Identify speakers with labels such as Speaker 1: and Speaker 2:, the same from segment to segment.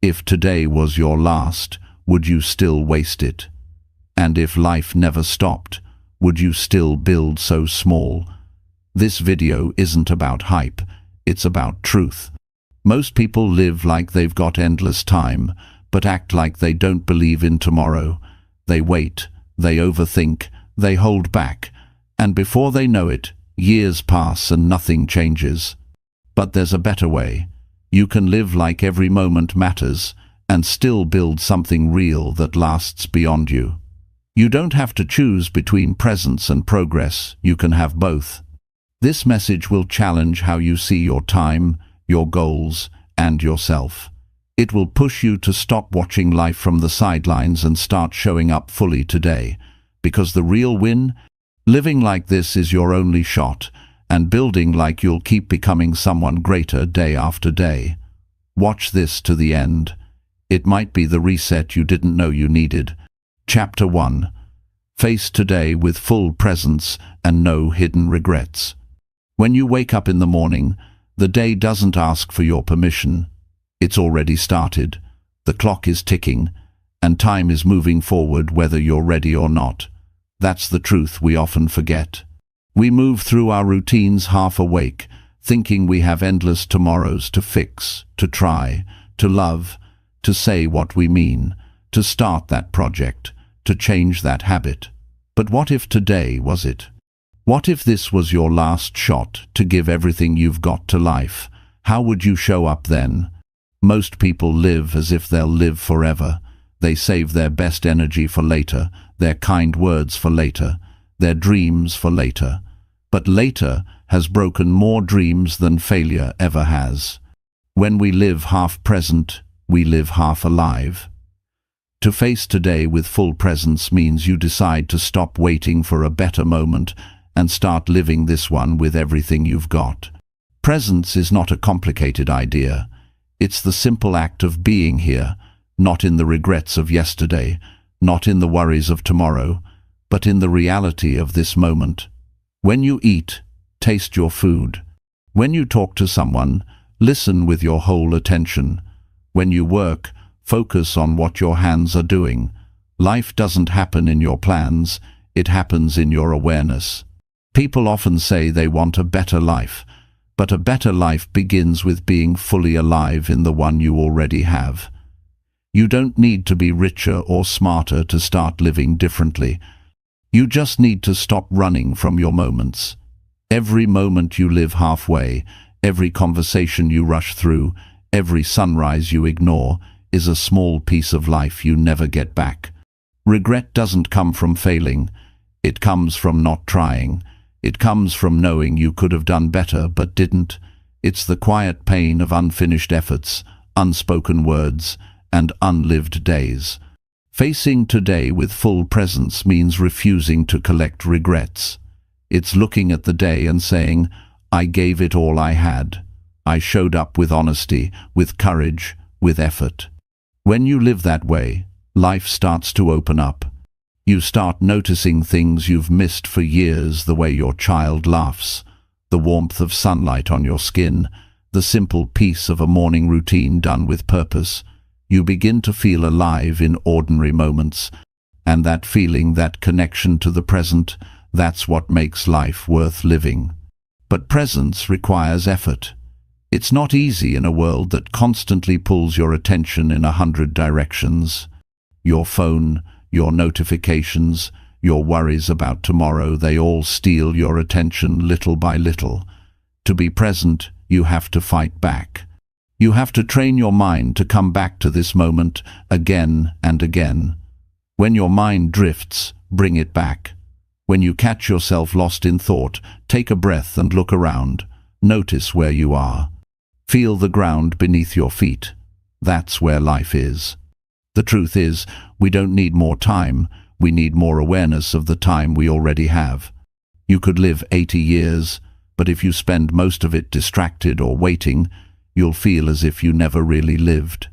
Speaker 1: If today was your last, would you still waste it? And if life never stopped, would you still build so small? This video isn't about hype, it's about truth. Most people live like they've got endless time, but act like they don't believe in tomorrow. They wait, they overthink, they hold back, and before they know it, years pass and nothing changes. But there's a better way. You can live like every moment matters and still build something real that lasts beyond you. You don't have to choose between presence and progress, you can have both. This message will challenge how you see your time, your goals, and yourself. It will push you to stop watching life from the sidelines and start showing up fully today. Because the real win? Living like this is your only shot, and building like you'll keep becoming someone greater day after day. Watch this to the end. It might be the reset you didn't know you needed. Chapter 1. Face today with full presence and no hidden regrets. When you wake up in the morning, the day doesn't ask for your permission. It's already started. The clock is ticking, and time is moving forward whether you're ready or not. That's the truth we often forget. We move through our routines half awake, thinking we have endless tomorrows to fix, to try, to love, to say what we mean, to start that project, to change that habit. But what if today was it? What if this was your last shot to give everything you've got to life? How would you show up then? Most people live as if they'll live forever. They save their best energy for later, their kind words for later, their dreams for later. But later has broken more dreams than failure ever has. When we live half present, we live half alive. To face today with full presence means you decide to stop waiting for a better moment and start living this one with everything you've got. Presence is not a complicated idea. It's the simple act of being here, not in the regrets of yesterday, not in the worries of tomorrow, but in the reality of this moment. When you eat, taste your food. When you talk to someone, listen with your whole attention. When you work, focus on what your hands are doing. Life doesn't happen in your plans, it happens in your awareness. People often say they want a better life, but a better life begins with being fully alive in the one you already have. You don't need to be richer or smarter to start living differently. You just need to stop running from your moments. Every moment you live halfway, every conversation you rush through, every sunrise you ignore, is a small piece of life you never get back. Regret doesn't come from failing. It comes from not trying. It comes from knowing you could have done better but didn't. It's the quiet pain of unfinished efforts, unspoken words, and unlived days. Facing today with full presence means refusing to collect regrets. It's looking at the day and saying, I gave it all I had. I showed up with honesty, with courage, with effort. When you live that way, life starts to open up. You start noticing things you've missed for years, the way your child laughs, the warmth of sunlight on your skin, the simple peace of a morning routine done with purpose. You begin to feel alive in ordinary moments, and that feeling, that connection to the present, that's what makes life worth living. But presence requires effort. It's not easy in a world that constantly pulls your attention in 100 directions. Your phone, your notifications, your worries about tomorrow, they all steal your attention little by little. To be present, you have to fight back. You have to train your mind to come back to this moment again and again. When your mind drifts, bring it back. When you catch yourself lost in thought, take a breath and look around. Notice where you are. Feel the ground beneath your feet. That's where life is. The truth is, we don't need more time, we need more awareness of the time we already have. You could live 80 years, but if you spend most of it distracted or waiting, you'll feel as if you never really lived.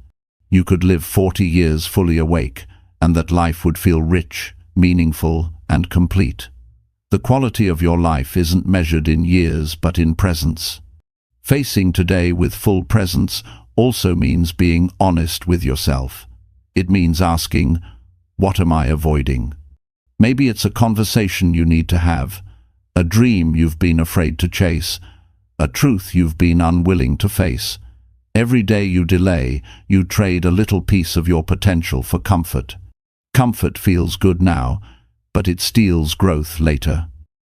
Speaker 1: You could live 40 years fully awake, and that life would feel rich, meaningful, and complete. The quality of your life isn't measured in years but in presence. Facing today with full presence also means being honest with yourself. It means asking, what am I avoiding? Maybe it's a conversation you need to have, a dream you've been afraid to chase, a truth you've been unwilling to face. Every day you delay, you trade a little piece of your potential for comfort. Comfort feels good now, but it steals growth later.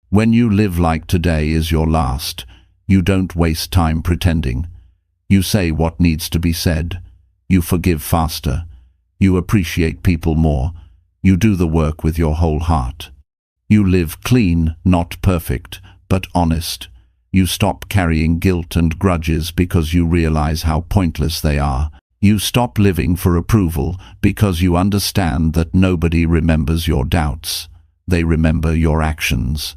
Speaker 1: When you live like today is your last, you don't waste time pretending. You say what needs to be said. You forgive faster. You appreciate people more. You do the work with your whole heart. You live clean, not perfect, but honest. You stop carrying guilt and grudges because you realize how pointless they are. You stop living for approval because you understand that nobody remembers your doubts. They remember your actions.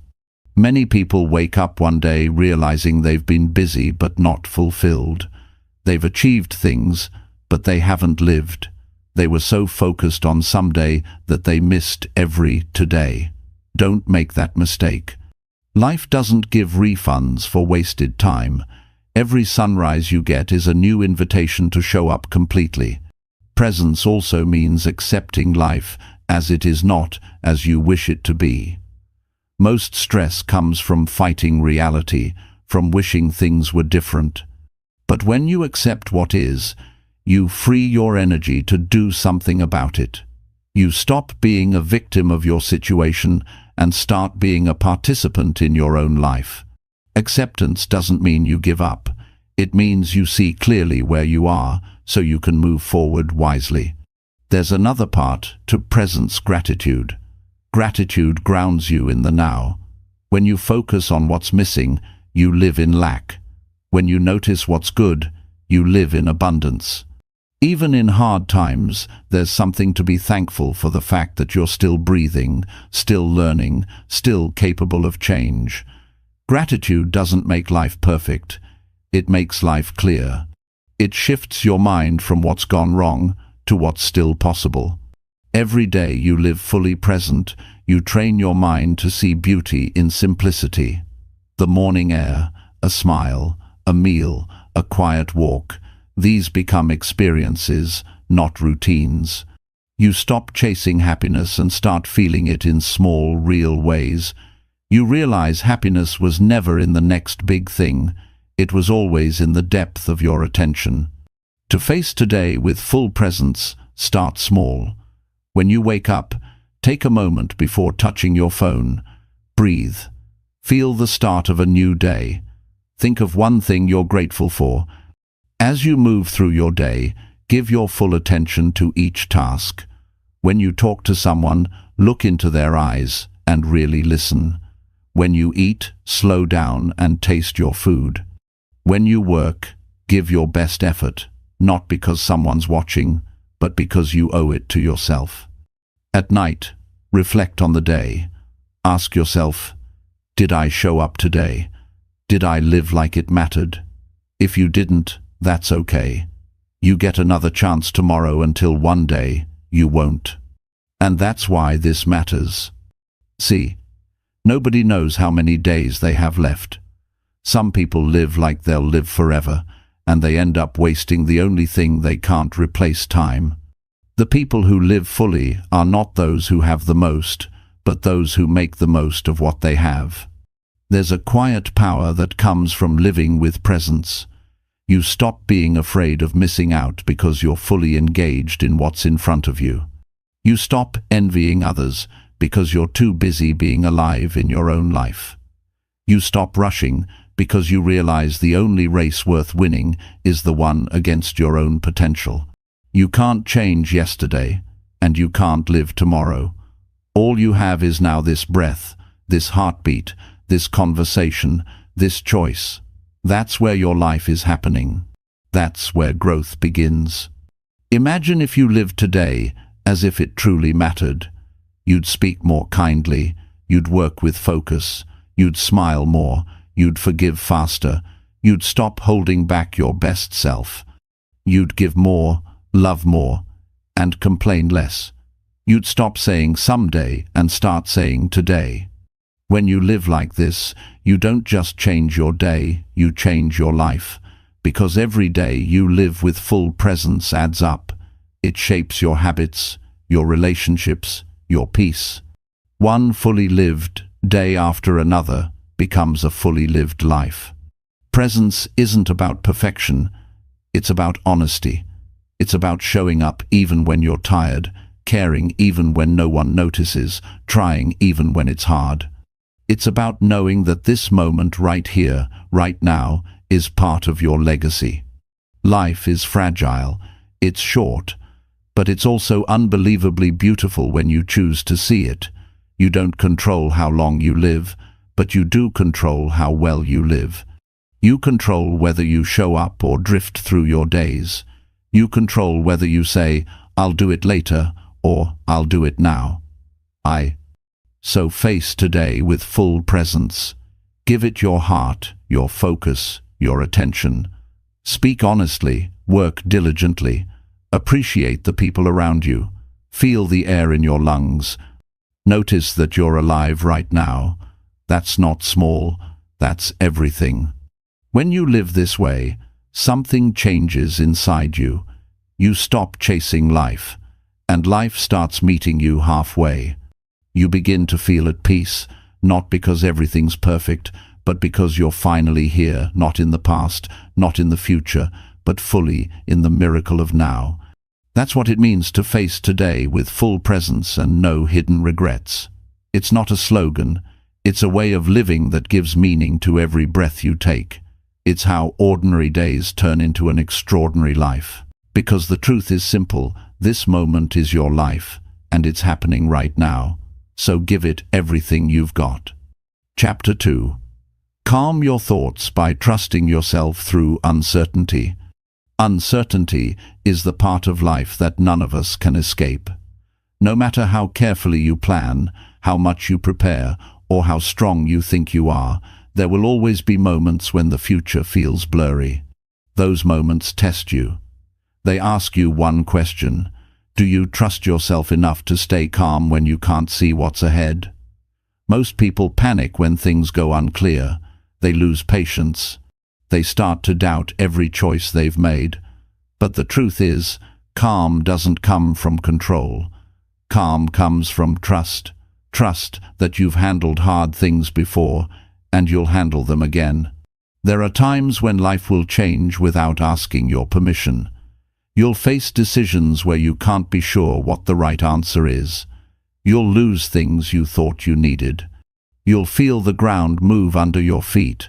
Speaker 1: Many people wake up one day realizing they've been busy but not fulfilled. They've achieved things, but they haven't lived. They were so focused on someday that they missed every today. Don't make that mistake. Life doesn't give refunds for wasted time. Every sunrise you get is a new invitation to show up completely. Presence also means accepting life as it is, not as you wish it to be. Most stress comes from fighting reality, from wishing things were different. But when you accept what is, you free your energy to do something about it. You stop being a victim of your situation and start being a participant in your own life. Acceptance doesn't mean you give up. It means you see clearly where you are so you can move forward wisely. There's another part to presence: gratitude. Gratitude grounds you in the now. When you focus on what's missing, you live in lack. When you notice what's good, you live in abundance. Even in hard times, there's something to be thankful for: the fact that you're still breathing, still learning, still capable of change. Gratitude doesn't make life perfect. It makes life clear. It shifts your mind from what's gone wrong to what's still possible. Every day you live fully present. You train your mind to see beauty in simplicity. The morning air, a smile, a meal, a quiet walk. These become experiences, not routines. You stop chasing happiness and start feeling it in small, real ways. You realize happiness was never in the next big thing. It was always in the depth of your attention. To face today with full presence, start small. When you wake up, take a moment before touching your phone. Breathe. Feel the start of a new day. Think of one thing you're grateful for. As you move through your day, give your full attention to each task. When you talk to someone, look into their eyes and really listen. When you eat, slow down and taste your food. When you work, give your best effort, not because someone's watching, but because you owe it to yourself. At night, reflect on the day. Ask yourself, did I show up today? Did I live like it mattered? If you didn't, that's okay. You get another chance tomorrow until one day you won't. And that's why this matters. See, nobody knows how many days they have left. Some people live like they'll live forever, and they end up wasting the only thing they can't replace: time. The people who live fully are not those who have the most, but those who make the most of what they have. There's a quiet power that comes from living with presence. You stop being afraid of missing out because you're fully engaged in what's in front of you. You stop envying others because you're too busy being alive in your own life. You stop rushing because you realize the only race worth winning is the one against your own potential. You can't change yesterday, and you can't live tomorrow. All you have is now: this breath, this heartbeat, this conversation, this choice. That's where your life is happening. That's where growth begins. Imagine if you lived today as if it truly mattered. You'd speak more kindly, you'd work with focus, you'd smile more, you'd forgive faster, you'd stop holding back your best self. You'd give more, love more, and complain less. You'd stop saying someday and start saying today. When you live like this, you don't just change your day, you change your life. Because every day you live with full presence adds up. It shapes your habits, your relationships, your peace. One fully lived day after another becomes a fully lived life. Presence isn't about perfection, it's about honesty. It's about showing up even when you're tired, caring even when no one notices, trying even when it's hard. It's about knowing that this moment right here, right now, is part of your legacy. Life is fragile, it's short, but it's also unbelievably beautiful when you choose to see it. You don't control how long you live, but you do control how well you live. You control whether you show up or drift through your days. You control whether you say, "I'll do it later," or "I'll do it now." So face today with full presence. Give it your heart, your focus, your attention. Speak honestly, work diligently, appreciate the people around you, feel the air in your lungs. Notice that you're alive right now. That's not small, that's everything. When you live this way, something changes inside you. You stop chasing life, and life starts meeting you halfway. You begin to feel at peace, not because everything's perfect, but because you're finally here, not in the past, not in the future, but fully in the miracle of now. That's what it means to face today with full presence and no hidden regrets. It's not a slogan, it's a way of living that gives meaning to every breath you take. It's how ordinary days turn into an extraordinary life. Because the truth is simple, this moment is your life, and it's happening right now. So give it everything you've got. Chapter 2. Calm your thoughts by trusting yourself through uncertainty. Uncertainty is the part of life that none of us can escape. No matter how carefully you plan, how much you prepare, or how strong you think you are, there will always be moments when the future feels blurry. Those moments test you. They ask you one question: do you trust yourself enough to stay calm when you can't see what's ahead? Most people panic when things go unclear. They lose patience. They start to doubt every choice they've made. But the truth is, calm doesn't come from control. Calm comes from trust. Trust that you've handled hard things before, and you'll handle them again. There are times when life will change without asking your permission. You'll face decisions where you can't be sure what the right answer is. You'll lose things you thought you needed. You'll feel the ground move under your feet.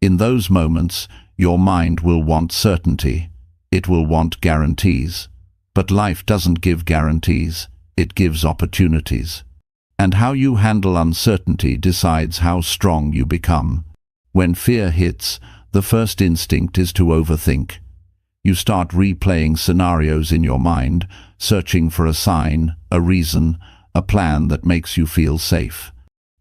Speaker 1: In those moments, your mind will want certainty. It will want guarantees. But life doesn't give guarantees. It gives opportunities. And how you handle uncertainty decides how strong you become. When fear hits, the first instinct is to overthink. You start replaying scenarios in your mind, searching for a sign, a reason, a plan that makes you feel safe.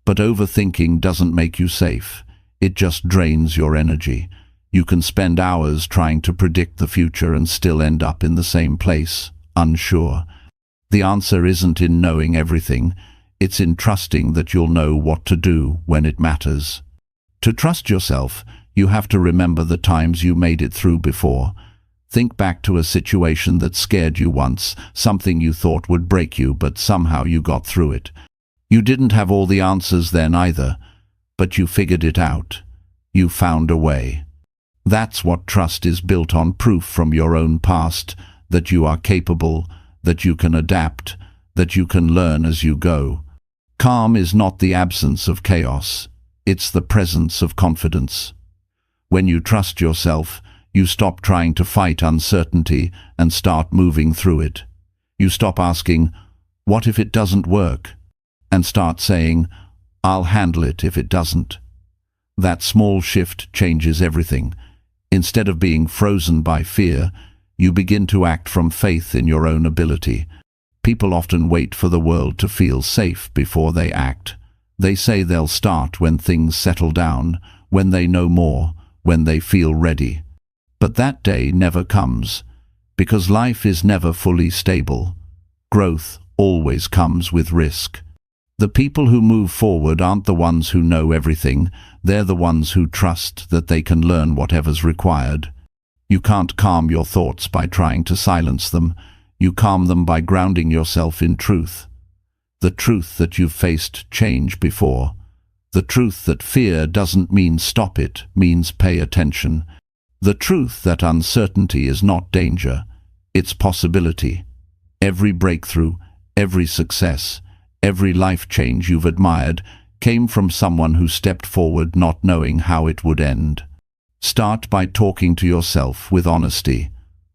Speaker 1: But overthinking doesn't make you safe. It just drains your energy. You can spend hours trying to predict the future and still end up in the same place, unsure. The answer isn't in knowing everything. It's in trusting that you'll know what to do when it matters. To trust yourself, you have to remember the times you made it through before. Think back to a situation that scared you once, something you thought would break you, but somehow you got through it. You didn't have all the answers then either, but you figured it out. You found a way. That's what trust is built on: proof from your own past, that you are capable, that you can adapt, that you can learn as you go. Calm is not the absence of chaos. It's the presence of confidence. When you trust yourself, you stop trying to fight uncertainty and start moving through it. You stop asking, "What if it doesn't work?" and start saying, "I'll handle it if it doesn't." That small shift changes everything. Instead of being frozen by fear, you begin to act from faith in your own ability. People often wait for the world to feel safe before they act. They say they'll start when things settle down, when they know more, when they feel ready. But that day never comes, because life is never fully stable. Growth always comes with risk. The people who move forward aren't the ones who know everything. They're the ones who trust that they can learn whatever's required. You can't calm your thoughts by trying to silence them. You calm them by grounding yourself in truth. The truth that you've faced change before. The truth that fear doesn't mean stop it, means pay attention. The truth that uncertainty is not danger, it's possibility. Every breakthrough, every success, every life change you've admired came from someone who stepped forward not knowing how it would end. Start by talking to yourself with honesty.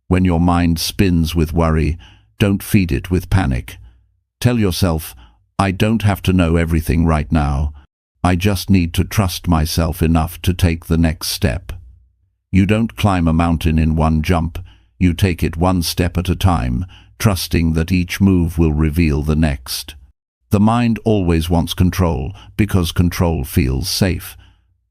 Speaker 1: When your mind spins with worry, don't feed it with panic. Tell yourself, I don't have to know everything right now. I just need to trust myself enough to take the next step. You don't climb a mountain in one jump. You take it one step at a time, trusting that each move will reveal the next. The mind always wants control because control feels safe.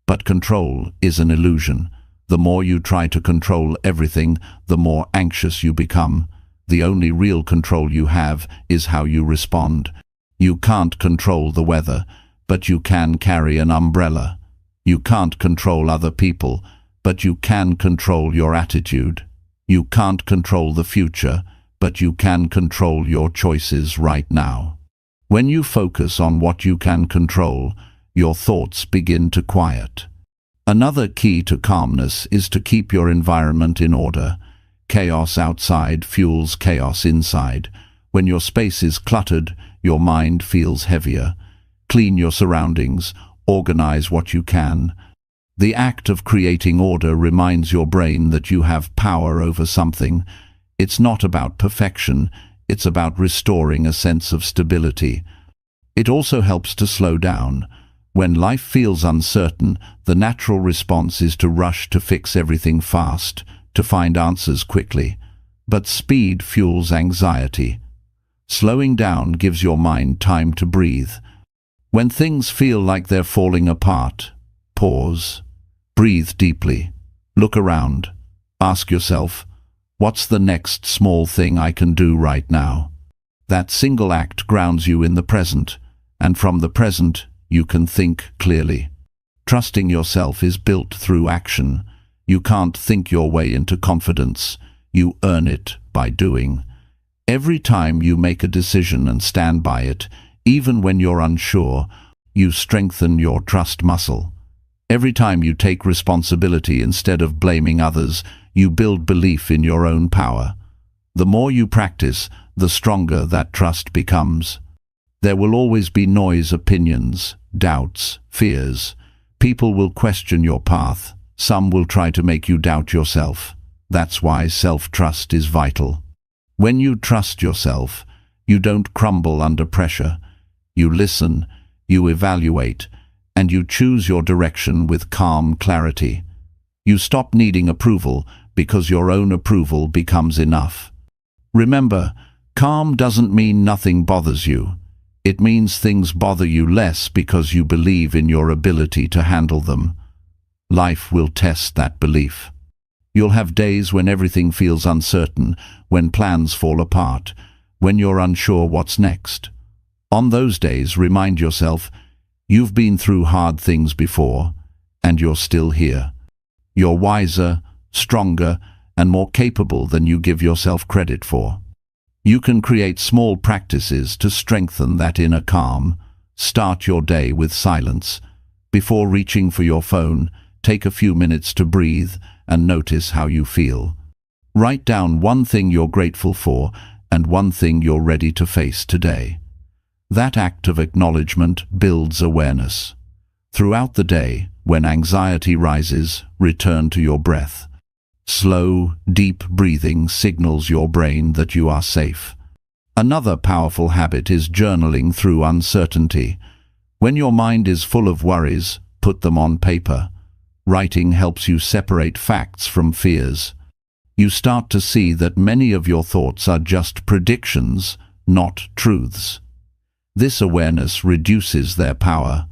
Speaker 1: But control is an illusion. The more you try to control everything, the more anxious you become. The only real control you have is how you respond. You can't control the weather, but you can carry an umbrella. You can't control other people, but you can control your attitude. You can't control the future, but you can control your choices right now. When you focus on what you can control, your thoughts begin to quiet. Another key to calmness is to keep your environment in order. Chaos outside fuels chaos inside. When your space is cluttered, your mind feels heavier. Clean your surroundings, organize what you can. The act of creating order reminds your brain that you have power over something. It's not about perfection, it's about restoring a sense of stability. It also helps to slow down. When life feels uncertain, the natural response is to rush to fix everything fast, to find answers quickly. But speed fuels anxiety. Slowing down gives your mind time to breathe. When things feel like they're falling apart, pause. Breathe deeply. Look around. Ask yourself, what's the next small thing I can do right now? That single act grounds you in the present, and from the present, you can think clearly. Trusting yourself is built through action. You can't think your way into confidence. You earn it by doing. Every time you make a decision and stand by it, even when you're unsure, you strengthen your trust muscle. Every time you take responsibility instead of blaming others, you build belief in your own power. The more you practice, the stronger that trust becomes. There will always be noise, opinions, doubts, fears. People will question your path. Some will try to make you doubt yourself. That's why self-trust is vital. When you trust yourself, you don't crumble under pressure. You listen, you evaluate, and you choose your direction with calm clarity. You stop needing approval because your own approval becomes enough. Remember, calm doesn't mean nothing bothers you. It means things bother you less because you believe in your ability to handle them. Life will test that belief. You'll have days when everything feels uncertain, when plans fall apart, when you're unsure what's next. On those days, remind yourself, you've been through hard things before, and you're still here. You're wiser, stronger, and more capable than you give yourself credit for. You can create small practices to strengthen that inner calm. Start your day with silence. Before reaching for your phone, take a few minutes to breathe and notice how you feel. Write down one thing you're grateful for and one thing you're ready to face today. That act of acknowledgement builds awareness. Throughout the day, when anxiety rises, return to your breath. Slow, deep breathing signals your brain that you are safe. Another powerful habit is journaling through uncertainty. When your mind is full of worries, put them on paper. Writing helps you separate facts from fears. You start to see that many of your thoughts are just predictions, not truths. This awareness reduces their power.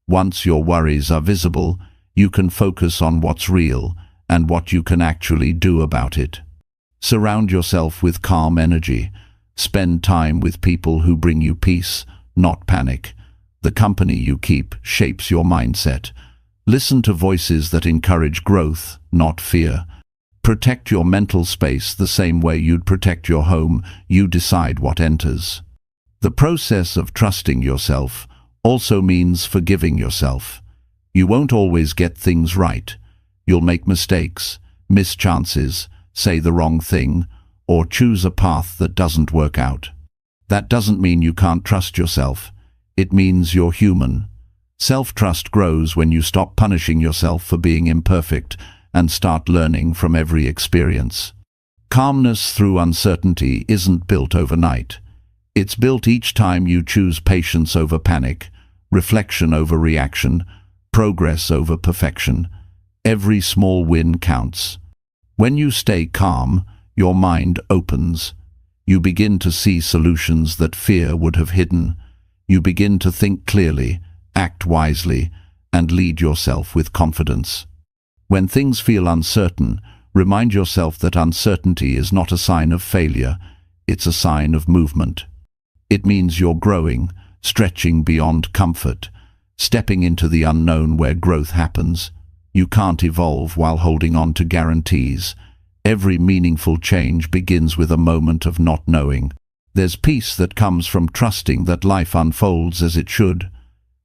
Speaker 1: Once your worries are visible, you can focus on what's real and what you can actually do about it. Surround yourself with calm energy. Spend time with people who bring you peace, not panic. The company you keep shapes your mindset. Listen to voices that encourage growth, not fear. Protect your mental space the same way you'd protect your home. You decide what enters. The process of trusting yourself also means forgiving yourself. You won't always get things right. You'll make mistakes, miss chances, say the wrong thing, or choose a path that doesn't work out. That doesn't mean you can't trust yourself. It means you're human. Self-trust grows when you stop punishing yourself for being imperfect and start learning from every experience. Calmness through uncertainty isn't built overnight. It's built each time you choose patience over panic, reflection over reaction, progress over perfection. Every small win counts. When you stay calm, your mind opens. You begin to see solutions that fear would have hidden. You begin to think clearly, act wisely, and lead yourself with confidence. When things feel uncertain, remind yourself that uncertainty is not a sign of failure, it's a sign of movement. It means you're growing, stretching beyond comfort, stepping into the unknown where growth happens. You can't evolve while holding on to guarantees. Every meaningful change begins with a moment of not knowing. There's peace that comes from trusting that life unfolds as it should.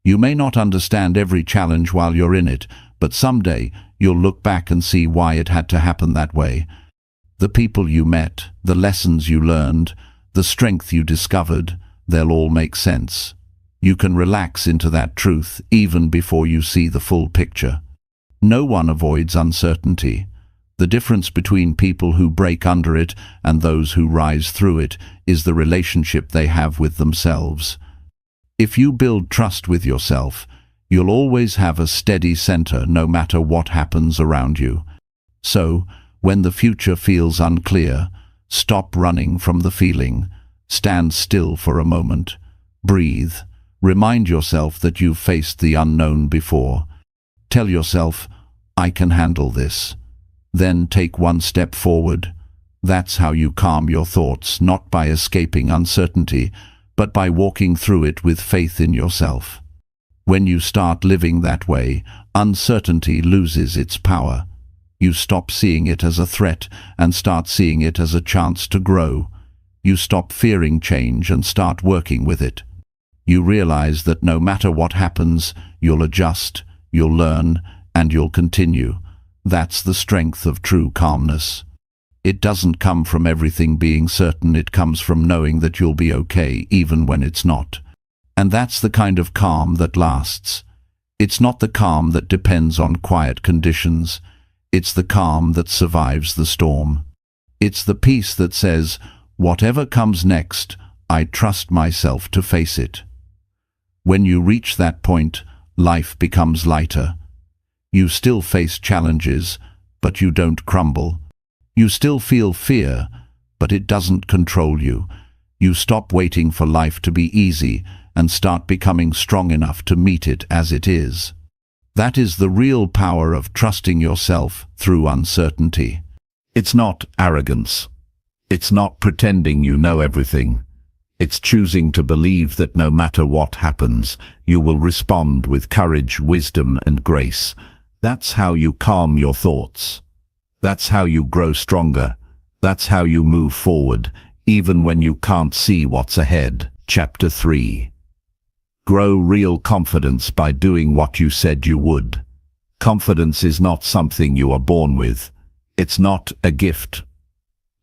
Speaker 1: You may not understand every challenge while you're in it, but someday you'll look back and see why it had to happen that way. The people you met, the lessons you learned, the strength you discovered, they'll all make sense. You can relax into that truth even before you see the full picture. No one avoids uncertainty. The difference between people who break under it and those who rise through it is the relationship they have with themselves. If you build trust with yourself, you'll always have a steady center no matter what happens around you. So, when the future feels unclear, stop running from the feeling. Stand still for a moment. Breathe. Remind yourself that you've faced the unknown before. Tell yourself, I can handle this. Then take one step forward. That's how you calm your thoughts, not by escaping uncertainty, but by walking through it with faith in yourself. When you start living that way, uncertainty loses its power. You stop seeing it as a threat and start seeing it as a chance to grow. You stop fearing change and start working with it. You realize that no matter what happens, you'll adjust, you'll learn, and you'll continue. That's the strength of true calmness. It doesn't come from everything being certain, it comes from knowing that you'll be okay even when it's not. And that's the kind of calm that lasts. It's not the calm that depends on quiet conditions. It's the calm that survives the storm. It's the peace that says, whatever comes next, I trust myself to face it. When you reach that point, life becomes lighter. You still face challenges, but you don't crumble. You still feel fear, but it doesn't control you. You stop waiting for life to be easy and start becoming strong enough to meet it as it is. That is the real power of trusting yourself through uncertainty. It's not arrogance. It's not pretending you know everything. It's choosing to believe that no matter what happens, you will respond with courage, wisdom, and grace. That's how you calm your thoughts. That's how you grow stronger. That's how you move forward, even when you can't see what's ahead. Chapter 3. Grow real confidence by doing what you said you would. Confidence is not something you are born with. It's not a gift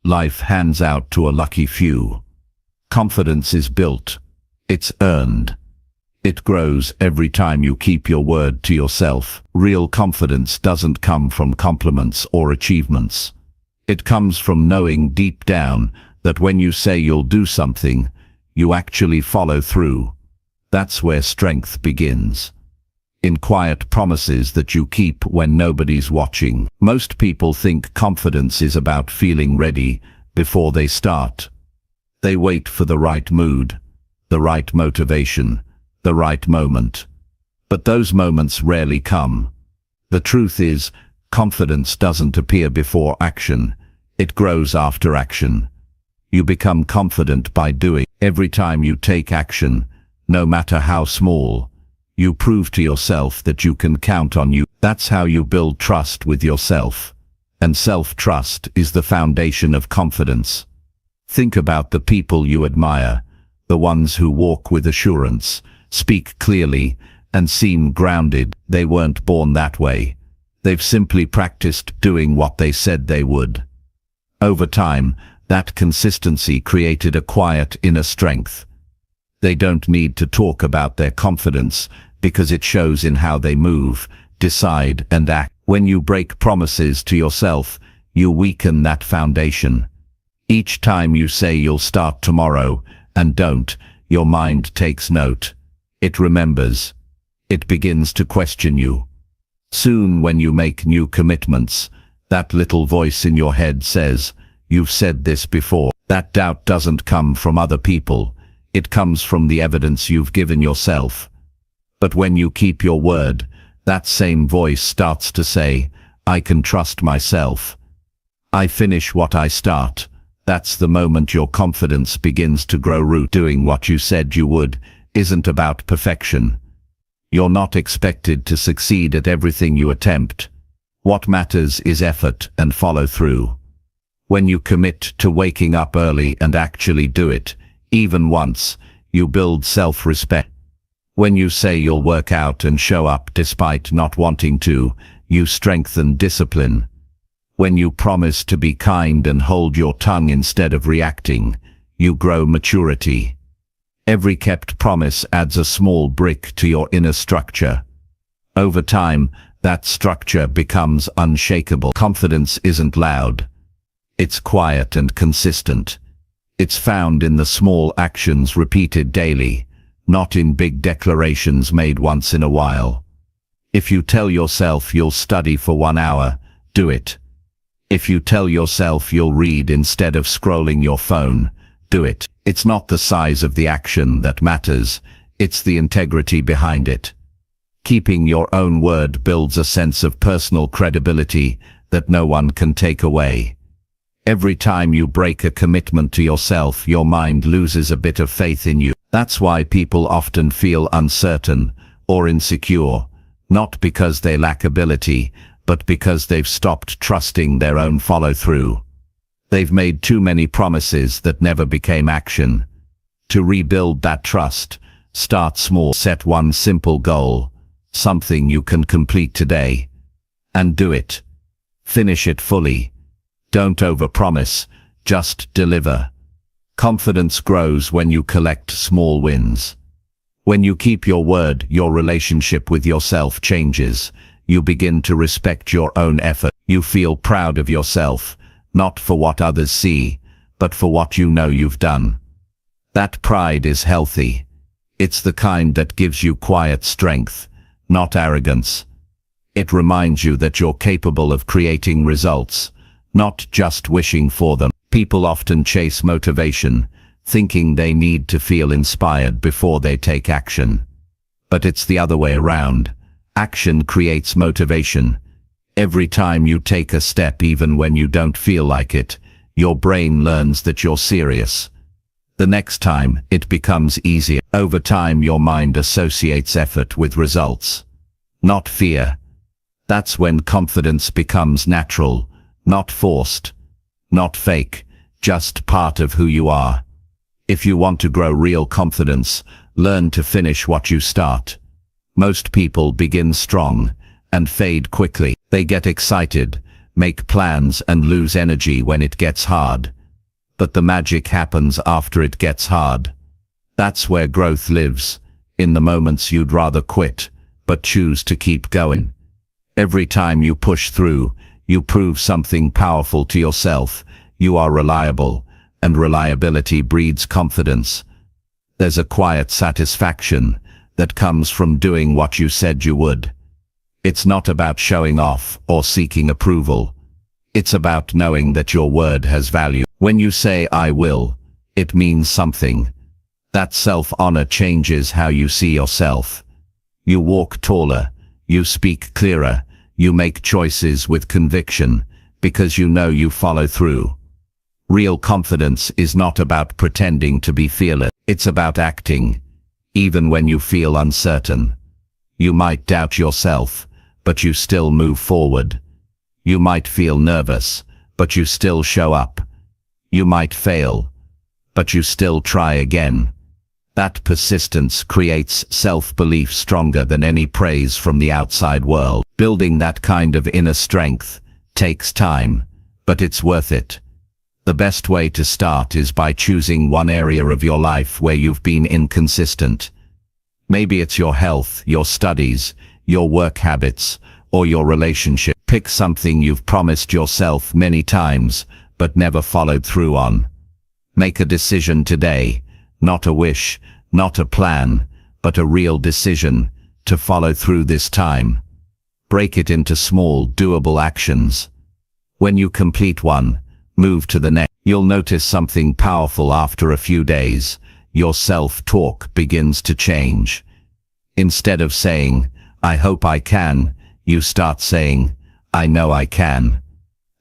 Speaker 1: life hands out to a lucky few. Confidence is built. It's earned. It grows every time you keep your word to yourself. Real confidence doesn't come from compliments or achievements. It comes from knowing deep down that when you say you'll do something, you actually follow through. That's where strength begins. In quiet promises that you keep when nobody's watching. Most people think confidence is about feeling ready before they start. They wait for the right mood, the right motivation, the right moment. But those moments rarely come. The truth is, confidence doesn't appear before action. It grows after action. You become confident by doing. Every time you take action, no matter how small, you prove to yourself that you can count on you. That's how you build trust with yourself. And self-trust is the foundation of confidence. Think about the people you admire, the ones who walk with assurance, speak clearly, and seem grounded. They weren't born that way. They've simply practiced doing what they said they would. Over time, that consistency created a quiet inner strength. They don't need to talk about their confidence because it shows in how they move, decide, and act. When you break promises to yourself, you weaken that foundation. Each time you say you'll start tomorrow and don't, your mind takes note. It remembers. It begins to question you. Soon, when you make new commitments, that little voice in your head says, "You've said this before." That doubt doesn't come from other people. It comes from the evidence you've given yourself. But when you keep your word, that same voice starts to say, "I can trust myself. I finish what I start." That's the moment your confidence begins to grow root. Doing what you said you would isn't about perfection. You're not expected to succeed at everything you attempt. What matters is effort and follow through. When you commit to waking up early and actually do it, even once, you build self-respect. When you say you'll work out and show up despite not wanting to, you strengthen discipline. When you promise to be kind and hold your tongue instead of reacting, you grow maturity. Every kept promise adds a small brick to your inner structure. Over time, that structure becomes unshakable. Confidence isn't loud. It's quiet and consistent. It's found in the small actions repeated daily, not in big declarations made once in a while. If you tell yourself you'll study for 1 hour, do it. If you tell yourself you'll read instead of scrolling your phone, do it. It's not the size of the action that matters, it's the integrity behind it. Keeping your own word builds a sense of personal credibility that no one can take away. Every time you break a commitment to yourself, your mind loses a bit of faith in you. That's why people often feel uncertain or insecure, not because they lack ability, but because they've stopped trusting their own follow-through. They've made too many promises that never became action. To rebuild that trust, start small. Set one simple goal, something you can complete today, and do it. Finish it fully. Don't overpromise, just deliver. Confidence grows when you collect small wins. When you keep your word, your relationship with yourself changes. You begin to respect your own effort. You feel proud of yourself, not for what others see, but for what you know you've done. That pride is healthy. It's the kind that gives you quiet strength, not arrogance. It reminds you that you're capable of creating results, not just wishing for them. People often chase motivation, thinking they need to feel inspired before they take action. But it's the other way around. Action creates motivation. Every time you take a step, even when you don't feel like it, your brain learns that you're serious. The next time, it becomes easier. Over time, your mind associates effort with results, not fear. That's when confidence becomes natural, not forced, not fake, just part of who you are. If you want to grow real confidence, learn to finish what you start. Most people begin strong and fade quickly. They get excited, make plans, and lose energy when it gets hard. But the magic happens after it gets hard. That's where growth lives, in the moments you'd rather quit, but choose to keep going. Every time you push through, you prove something powerful to yourself. You are reliable, and reliability breeds confidence. There's a quiet satisfaction that comes from doing what you said you would. It's not about showing off or seeking approval. It's about knowing that your word has value. When you say "I will," it means something. That self-honor changes how you see yourself. You walk taller, you speak clearer, you make choices with conviction, because you know you follow through. Real confidence is not about pretending to be fearless. It's about acting, even when you feel uncertain. You might doubt yourself, but you still move forward.
Speaker 2: You might feel nervous, but you still show up. You might fail, but you still try again. That persistence creates self-belief stronger than any praise from the outside world. Building that kind of inner strength takes time, but it's worth it. The best way to start is by choosing one area of your life where you've been inconsistent. Maybe it's your health, your studies, your work habits, or your relationship. Pick something you've promised yourself many times, but never followed through on. Make a decision today, not a wish, not a plan, but a real decision to follow through this time. Break it into small, doable actions. When you complete one, move to the next. You'll notice something powerful after a few days. Your self-talk begins to change. Instead of saying, "I hope I can," you start saying, "I know I can."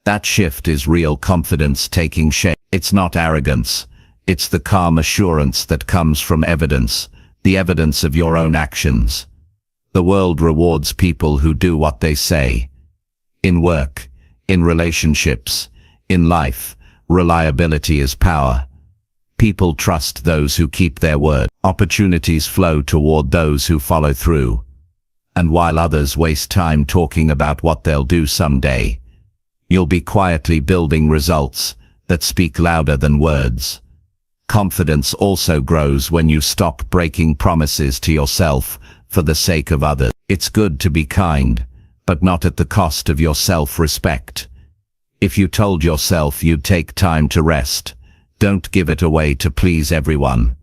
Speaker 2: That shift is real confidence taking shape. It's not arrogance. It's the calm assurance that comes from evidence, the evidence of your own actions. The world rewards people who do what they say. In work, in relationships, in life, reliability is power. People trust those who keep their word. Opportunities flow toward those who follow through. And while others waste time talking about what they'll do someday, you'll be quietly building results that speak louder than words. Confidence also grows when you stop breaking promises to yourself for the sake of others. It's good to be kind, but not at the cost of your self-respect. If you told yourself you'd take time to rest, don't give it away to please everyone.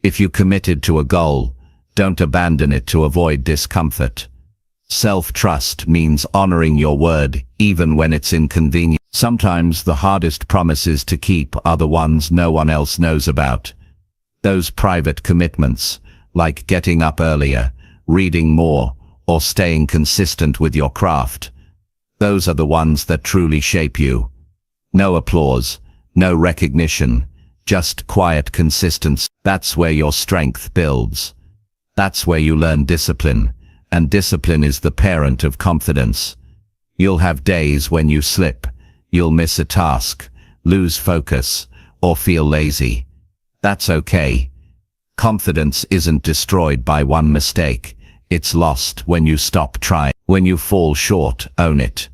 Speaker 2: If you committed to a goal, don't abandon it to avoid discomfort. Self-trust means honoring your word even when it's inconvenient. Sometimes the hardest promises to keep are the ones no one else knows about. Those private commitments, like getting up earlier, reading more, or staying consistent with your craft, those are the ones that truly shape you. No applause, no recognition, just quiet consistency. That's where your strength builds. That's where you learn discipline, and discipline is the parent of confidence. You'll have days when you slip. You'll miss a task, lose focus, or feel lazy. That's okay. Confidence isn't destroyed by one mistake. It's lost when you stop trying. When you fall short, own it.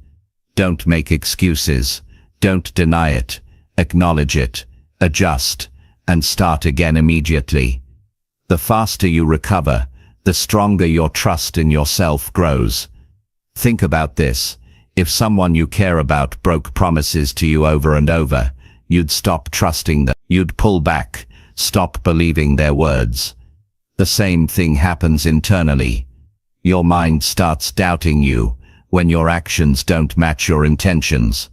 Speaker 2: Don't make excuses. Don't deny it. Acknowledge it, adjust, and start again immediately. The faster you recover, the stronger your trust in yourself grows. Think about this. If someone you care about broke promises to you over and over, you'd stop trusting them. You'd pull back, stop believing their words. The same thing happens internally. Your mind starts doubting you when your actions don't match your intentions.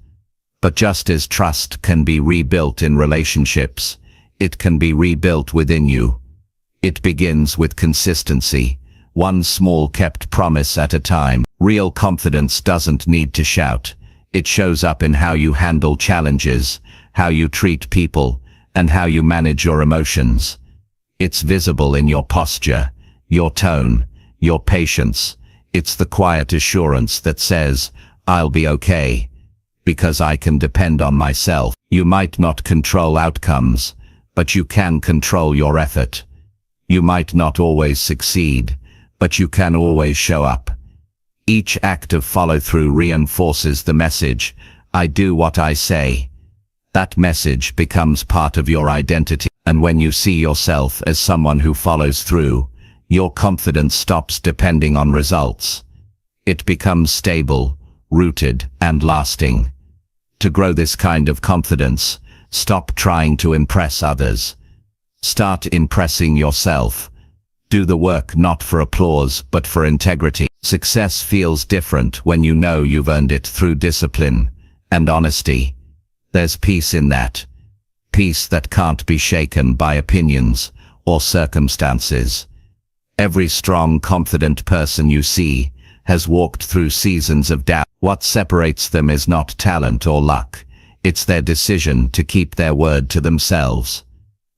Speaker 2: But just as trust can be rebuilt in relationships, it can be rebuilt within you. It begins with consistency, one small kept promise at a time. Real confidence doesn't need to shout. It shows up in how you handle challenges, how you treat people, and how you manage your emotions. It's visible in your posture, your tone, your patience. It's the quiet assurance that says, "I'll be okay, because I can depend on myself." You might not control outcomes, but you can control your effort. You might not always succeed, but you can always show up. Each act of follow-through reinforces the message, "I do what I say." That message becomes part of your identity, and when you see yourself as someone who follows through, your confidence stops depending on results. It becomes stable, rooted, and lasting. To grow this kind of confidence, stop trying to impress others. Start impressing yourself. Do the work not for applause, but for integrity. Success feels different when you know you've earned it through discipline and honesty. There's peace in that. Peace that can't be shaken by opinions or circumstances. Every strong, confident person you see has walked through seasons of doubt. What separates them is not talent or luck. It's their decision to keep their word to themselves.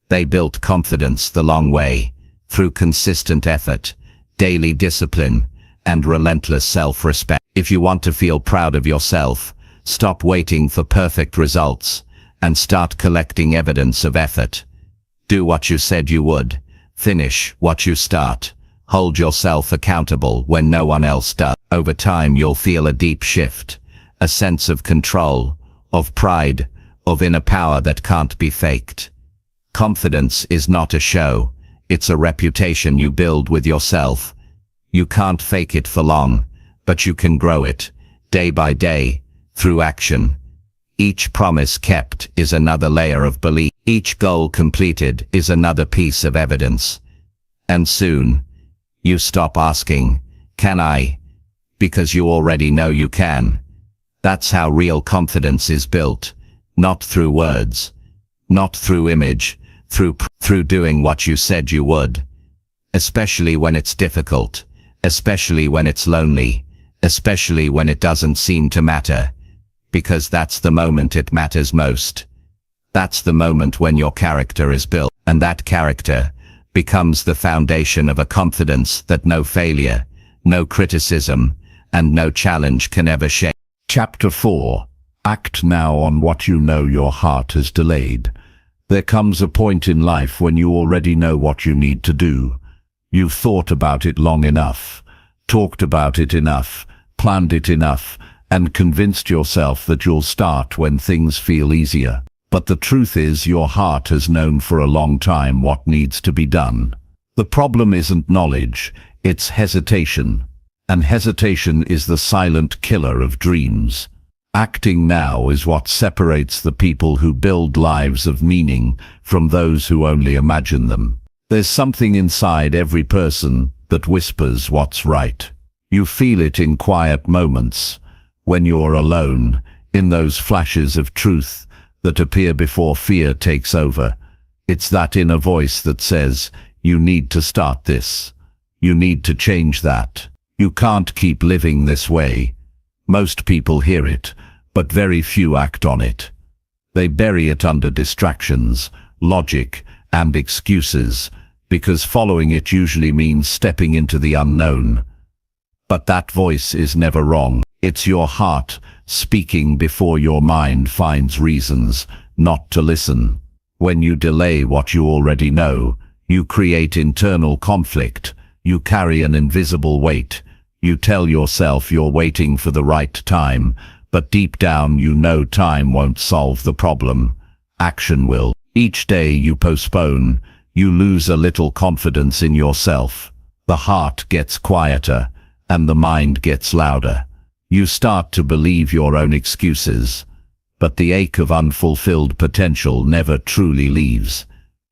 Speaker 2: They built confidence the long way, through consistent effort, daily discipline, and relentless self-respect. If you want to feel proud of yourself, stop waiting for perfect results and start collecting evidence of effort. Do what you said you would. Finish what you start. Hold yourself accountable when no one else does. Over time you'll feel a deep shift, a sense of control, of pride, of inner power that can't be faked. Confidence is not a show, it's a reputation you build with yourself. You can't fake it for long, but you can grow it, day by day, through action. Each promise kept is another layer of belief. Each goal completed is another piece of evidence. And soon, you stop asking, "Can I?" because you already know you can. That's how real confidence is built, not through words, not through image, through doing what you said you would. Especially when it's difficult, especially when it's lonely, especially when it doesn't seem to matter. Because that's the moment it matters most. That's the moment when your character is built, and that character becomes the foundation of a confidence that no failure, no criticism, and no challenge can ever shake.
Speaker 1: Chapter 4. Act now on what you know your heart has delayed. There comes a point in life when you already know what you need to do. You've thought about it long enough, talked about it enough, planned it enough, and convinced yourself that you'll start when things feel easier. But the truth is, your heart has known for a long time what needs to be done. The problem isn't knowledge, it's hesitation. And hesitation is the silent killer of dreams. Acting now is what separates the people who build lives of meaning from those who only imagine them. There's something inside every person that whispers what's right. You feel it in quiet moments, when you're alone, in those flashes of truth that appear before fear takes over. It's that inner voice that says, "You need to start this. You need to change that. You can't keep living this way." Most people hear it, but very few act on it. They bury it under distractions, logic, and excuses, because following it usually means stepping into the unknown. But that voice is never wrong. It's your heart speaking before your mind finds reasons not to listen. When you delay what you already know, you create internal conflict. You carry an invisible weight. You tell yourself you're waiting for the right time, but deep down you know time won't solve the problem. Action will. Each day you postpone, you lose a little confidence in yourself. The heart gets quieter, and the mind gets louder. You start to believe your own excuses, but the ache of unfulfilled potential never truly leaves.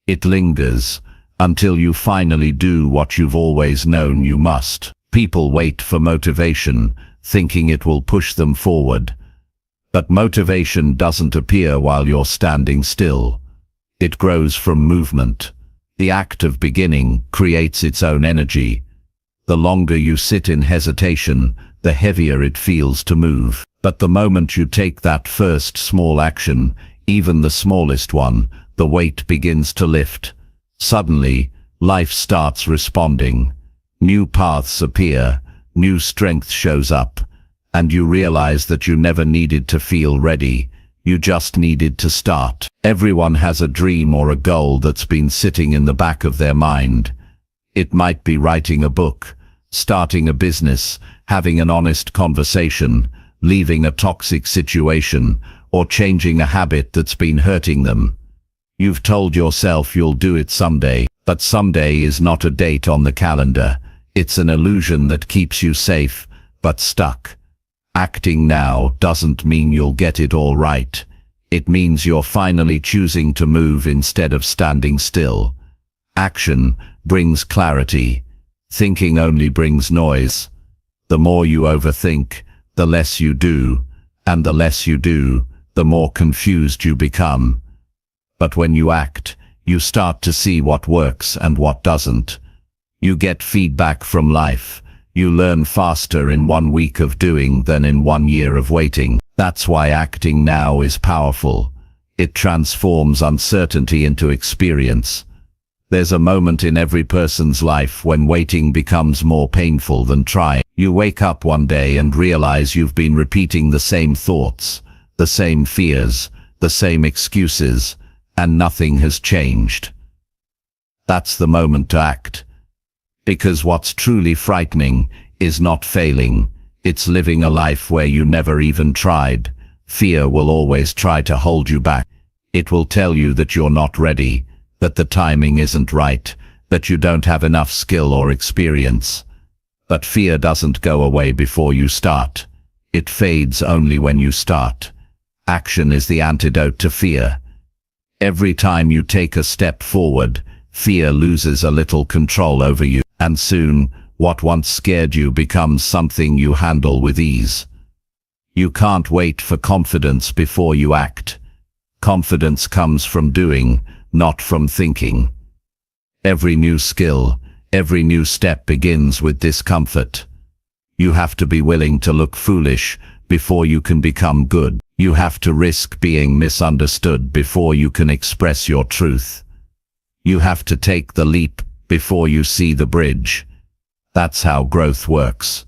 Speaker 1: It lingers until you finally do what you've always known you must. People wait for motivation, thinking it will push them forward. But motivation doesn't appear while you're standing still. It grows from movement. The act of beginning creates its own energy. The longer you sit in hesitation, the heavier it feels to move. But the moment you take that first small action, even the smallest one, the weight begins to lift. Suddenly, life starts responding. New paths appear, new strength shows up, and you realize that you never needed to feel ready. You just needed to start. Everyone has a dream or a goal that's been sitting in the back of their mind. It might be writing a book, starting a business, having an honest conversation, leaving a toxic situation, or changing a habit that's been hurting them. You've told yourself you'll do it someday, but someday is not a date on the calendar. It's an illusion that keeps you safe, but stuck. Acting now doesn't mean you'll get it all right. It means you're finally choosing to move instead of standing still. Action brings clarity. Thinking only brings noise. The more you overthink, the less you do, and the less you do, the more confused you become. But when you act, you start to see what works and what doesn't. You get feedback from life. You learn faster in 1 week of doing than in 1 year of waiting. That's why acting now is powerful. It transforms uncertainty into experience. There's a moment in every person's life when waiting becomes more painful than trying.
Speaker 2: You wake up one day and realize you've been repeating the same thoughts, the same fears, the same excuses, and nothing has changed. That's the moment to act. Because what's truly frightening is not failing, it's living a life where you never even tried. Fear will always try to hold you back. It will tell you that you're not ready, that the timing isn't right, that you don't have enough skill or experience. But fear doesn't go away before you start. It fades only when you start. Action is the antidote to fear. Every time you take a step forward, fear loses a little control over you, and soon, what once scared you becomes something you handle with ease. You can't wait for confidence before you act. Confidence comes from doing, not from thinking. Every new skill, every new step begins with discomfort. You have to be willing to look foolish before you can become good. You have to risk being misunderstood before you can express your truth. You have to take the leap before you see the bridge. That's how growth works.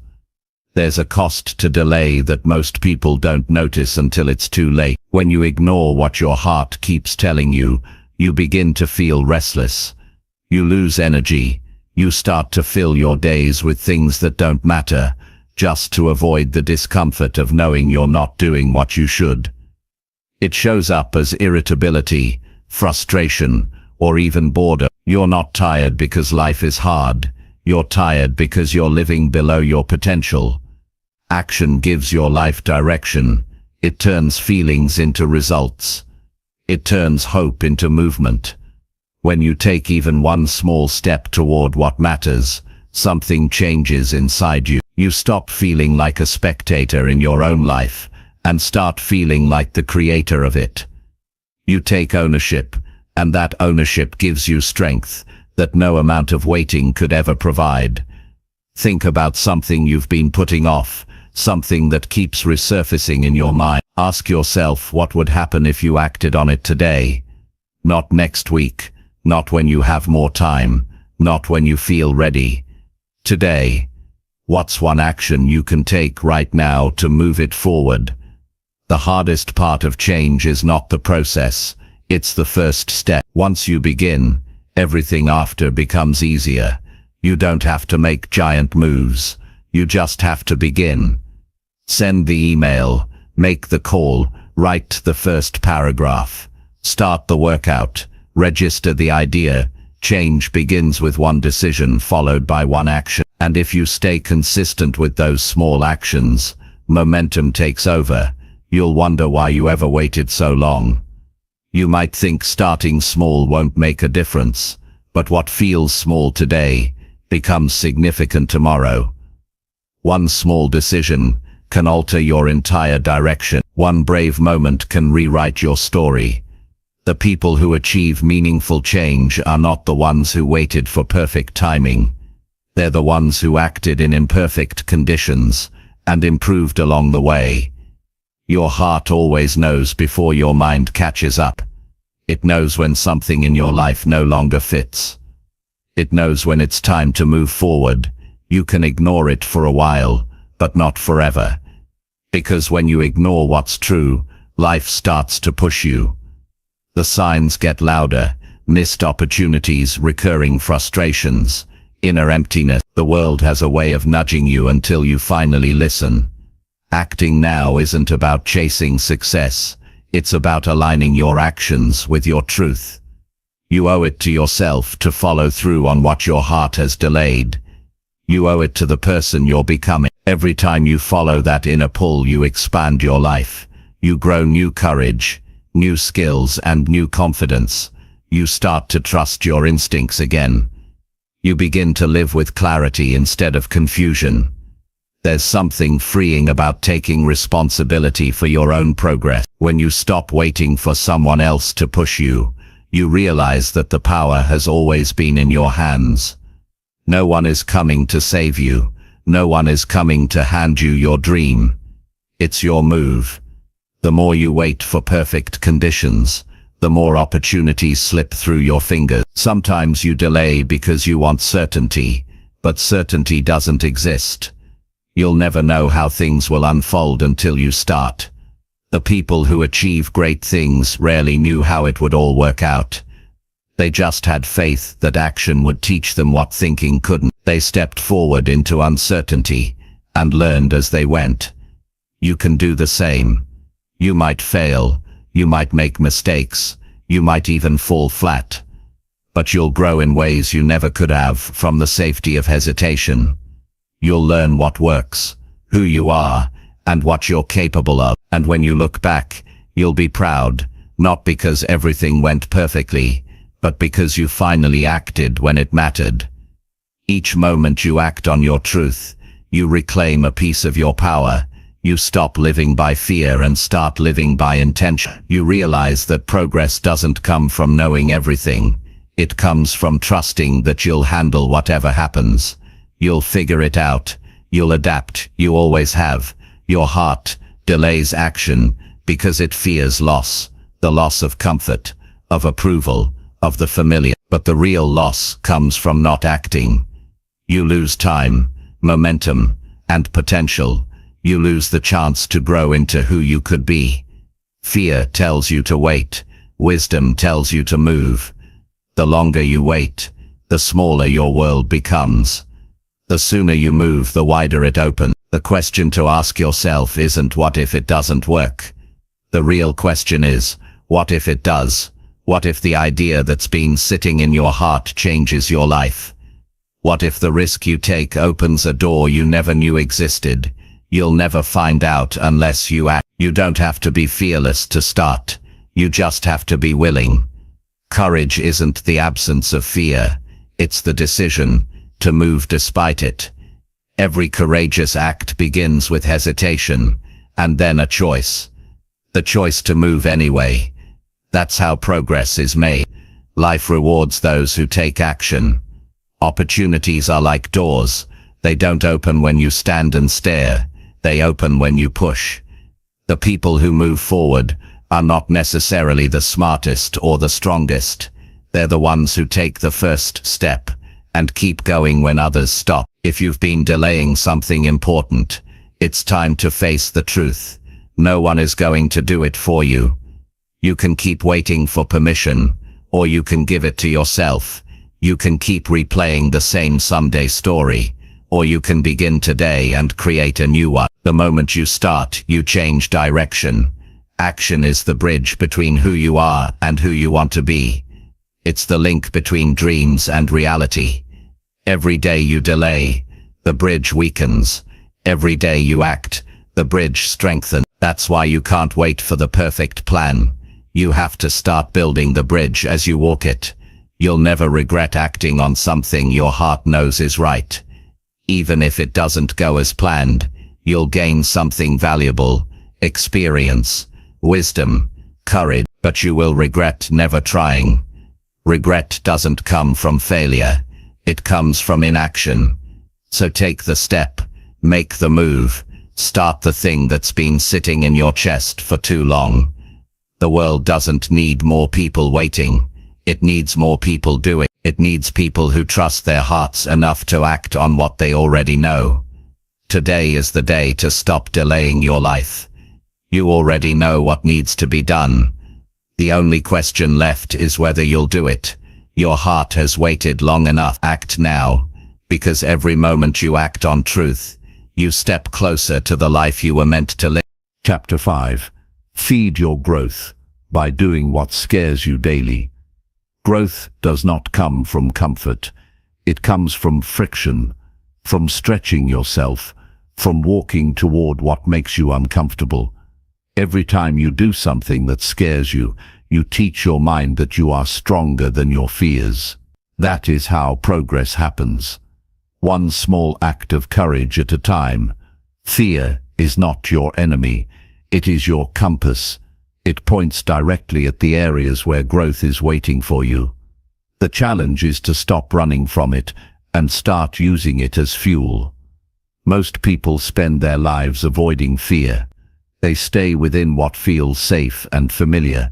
Speaker 2: There's a cost to delay that most people don't notice until it's too late. When you ignore what your heart keeps telling you, you begin to feel restless. You lose energy. You start to fill your days with things that don't matter, just to avoid the discomfort of knowing you're not doing what you should. It shows up as irritability, frustration, or even boredom. You're not tired because life is hard. You're tired because you're living below your potential. Action gives your life direction. It turns feelings into results. It turns hope into movement. When you take even one small step toward what matters, something changes inside you. You stop feeling like a spectator in your own life and start feeling like the creator of it. You take ownership, and that ownership gives you strength that no amount of waiting could ever provide. Think about something you've been putting off, something that keeps resurfacing in your mind. Ask yourself what would happen if you acted on it today. Not next week, not when you have more time, not when you feel ready. Today. What's one action you can take right now to move it forward? The hardest part of change is not the process, it's the first step. Once you begin, everything after becomes easier. You don't have to make giant moves, you just have to begin. Send the email, make the call, write the first paragraph, start the workout, register the idea. Change begins with one decision followed by one action. And if you stay consistent with those small actions, momentum takes over. You'll wonder why you ever waited so long. You might think starting small won't make a difference, but what feels small today becomes significant tomorrow. One small decision can alter your entire direction. One brave moment can rewrite your story. The people who achieve meaningful change are not the ones who waited for perfect timing. They're the ones who acted in imperfect conditions and improved along the way. Your heart always knows before your mind catches up. It knows when something in your life no longer fits. It knows when it's time to move forward. You can ignore it for a while, but not forever. Because when you ignore what's true, life starts to push you. The signs get louder, missed opportunities, recurring frustrations, inner emptiness. The world has a way of nudging you until you finally listen. Acting now isn't about chasing success. It's about aligning your actions with your truth. You owe it to yourself to follow through on what your heart has delayed. You owe it to the person you're becoming. Every time you follow that inner pull, you expand your life. You grow new courage, new skills, and new confidence. You start to trust your instincts again. You begin to live with clarity instead of confusion. There's something freeing about taking responsibility for your own progress. When you stop waiting for someone else to push you, you realize that the power has always been in your hands. No one is coming to save you. No one is coming to hand you your dream. It's your move. The more you wait for perfect conditions, the more opportunities slip through your fingers. Sometimes you delay because you want certainty, but certainty doesn't exist. You'll never know how things will unfold until you start. The people who achieve great things rarely knew how it would all work out. They just had faith that action would teach them what thinking couldn't. They stepped forward into uncertainty and learned as they went. You can do the same. You might fail, you might make mistakes, you might even fall flat. But you'll grow in ways you never could have from the safety of hesitation. You'll learn what works, who you are, and what you're capable of. And when you look back, you'll be proud, not because everything went perfectly, but because you finally acted when it mattered. Each moment you act on your truth, you reclaim a piece of your power. You stop living by fear and start living by intention. You realize that progress doesn't come from knowing everything. It comes from trusting that you'll handle whatever happens. You'll figure it out. You'll adapt. You always have. Your heart delays action because it fears loss, the loss of comfort, of approval, of the familiar. But the real loss comes from not acting. You lose time, momentum, and potential. You lose the chance to grow into who you could be. Fear tells you to wait. Wisdom tells you to move. The longer you wait, the smaller your world becomes. The sooner you move, the wider it opens. The question to ask yourself isn't what if it doesn't work. The real question is, what if it does? What if the idea that's been sitting in your heart changes your life? What if the risk you take opens a door you never knew existed? You'll never find out unless you act. You don't have to be fearless to start. You just have to be willing. Courage isn't the absence of fear. It's the decision to move despite it. Every courageous act begins with hesitation, and then a choice. The choice to move anyway. That's how progress is made. Life rewards those who take action. Opportunities are like doors. They don't open when you stand and stare. They open when you push. The people who move forward are not necessarily the smartest or the strongest. They're the ones who take the first step and keep going when others stop. If you've been delaying something important, it's time to face the truth. No one is going to do it for you. You can keep waiting for permission, or you can give it to yourself. You can keep replaying the same someday story, or you can begin today and create a new one. The moment you start, you change direction. Action is the bridge between who you are and who you want to be. It's the link between dreams and reality. Every day you delay, the bridge weakens. Every day you act, the bridge strengthens. That's why you can't wait for the perfect plan. You have to start building the bridge as you walk it. You'll never regret acting on something your heart knows is right. Even if it doesn't go as planned, you'll gain something valuable: experience, wisdom, courage. But you will regret never trying. Regret doesn't come from failure. It comes from inaction. So take the step, make the move, start the thing that's been sitting in your chest for too long. The world doesn't need more people waiting. It needs more people doing. It needs people who trust their hearts enough to act on what they already know. Today is the day to stop delaying your life. You already know what needs to be done. The only question left is whether you'll do it. Your heart has waited long enough. Act now, because every moment you act on truth, you step closer to the life you were meant to live.
Speaker 1: Chapter 5. Feed your growth by doing what scares you daily. Growth does not come from comfort. It comes from friction, from stretching yourself, from walking toward what makes you uncomfortable. Every time you do something that scares you, you teach your mind that you are stronger than your fears. That is how progress happens. One small act of courage at a time. Fear is not your enemy. It is your compass. It points directly at the areas where growth is waiting for you. The challenge is to stop running from it and start using it as fuel. Most people spend their lives avoiding fear. They stay within what feels safe and familiar.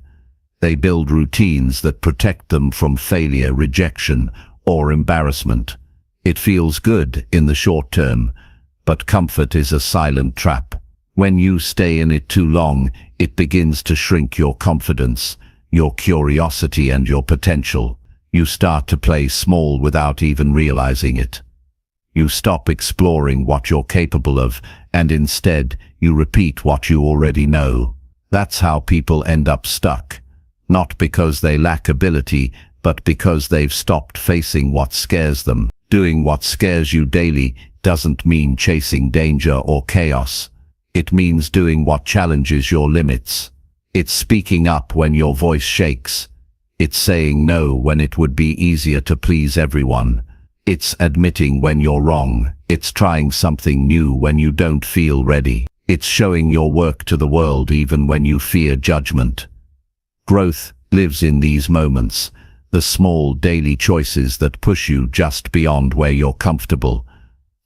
Speaker 1: They build routines that protect them from failure, rejection, or embarrassment. It feels good in the short term,
Speaker 2: But comfort is a silent trap. When you stay in it too long, it begins to shrink your confidence, your curiosity and your potential. You start to play small without even realizing it. You stop exploring what you're capable of, and instead, you repeat what you already know. That's how people end up stuck. Not because they lack ability, but because they've stopped facing what scares them. Doing what scares you daily doesn't mean chasing danger or chaos. It means doing what challenges your limits. It's speaking up when your voice shakes. It's saying no when it would be easier to please everyone. It's admitting when you're wrong. It's trying something new when you don't feel ready. It's showing your work to the world even when you fear judgment. Growth lives in these moments, the small daily choices that push you just beyond where you're comfortable.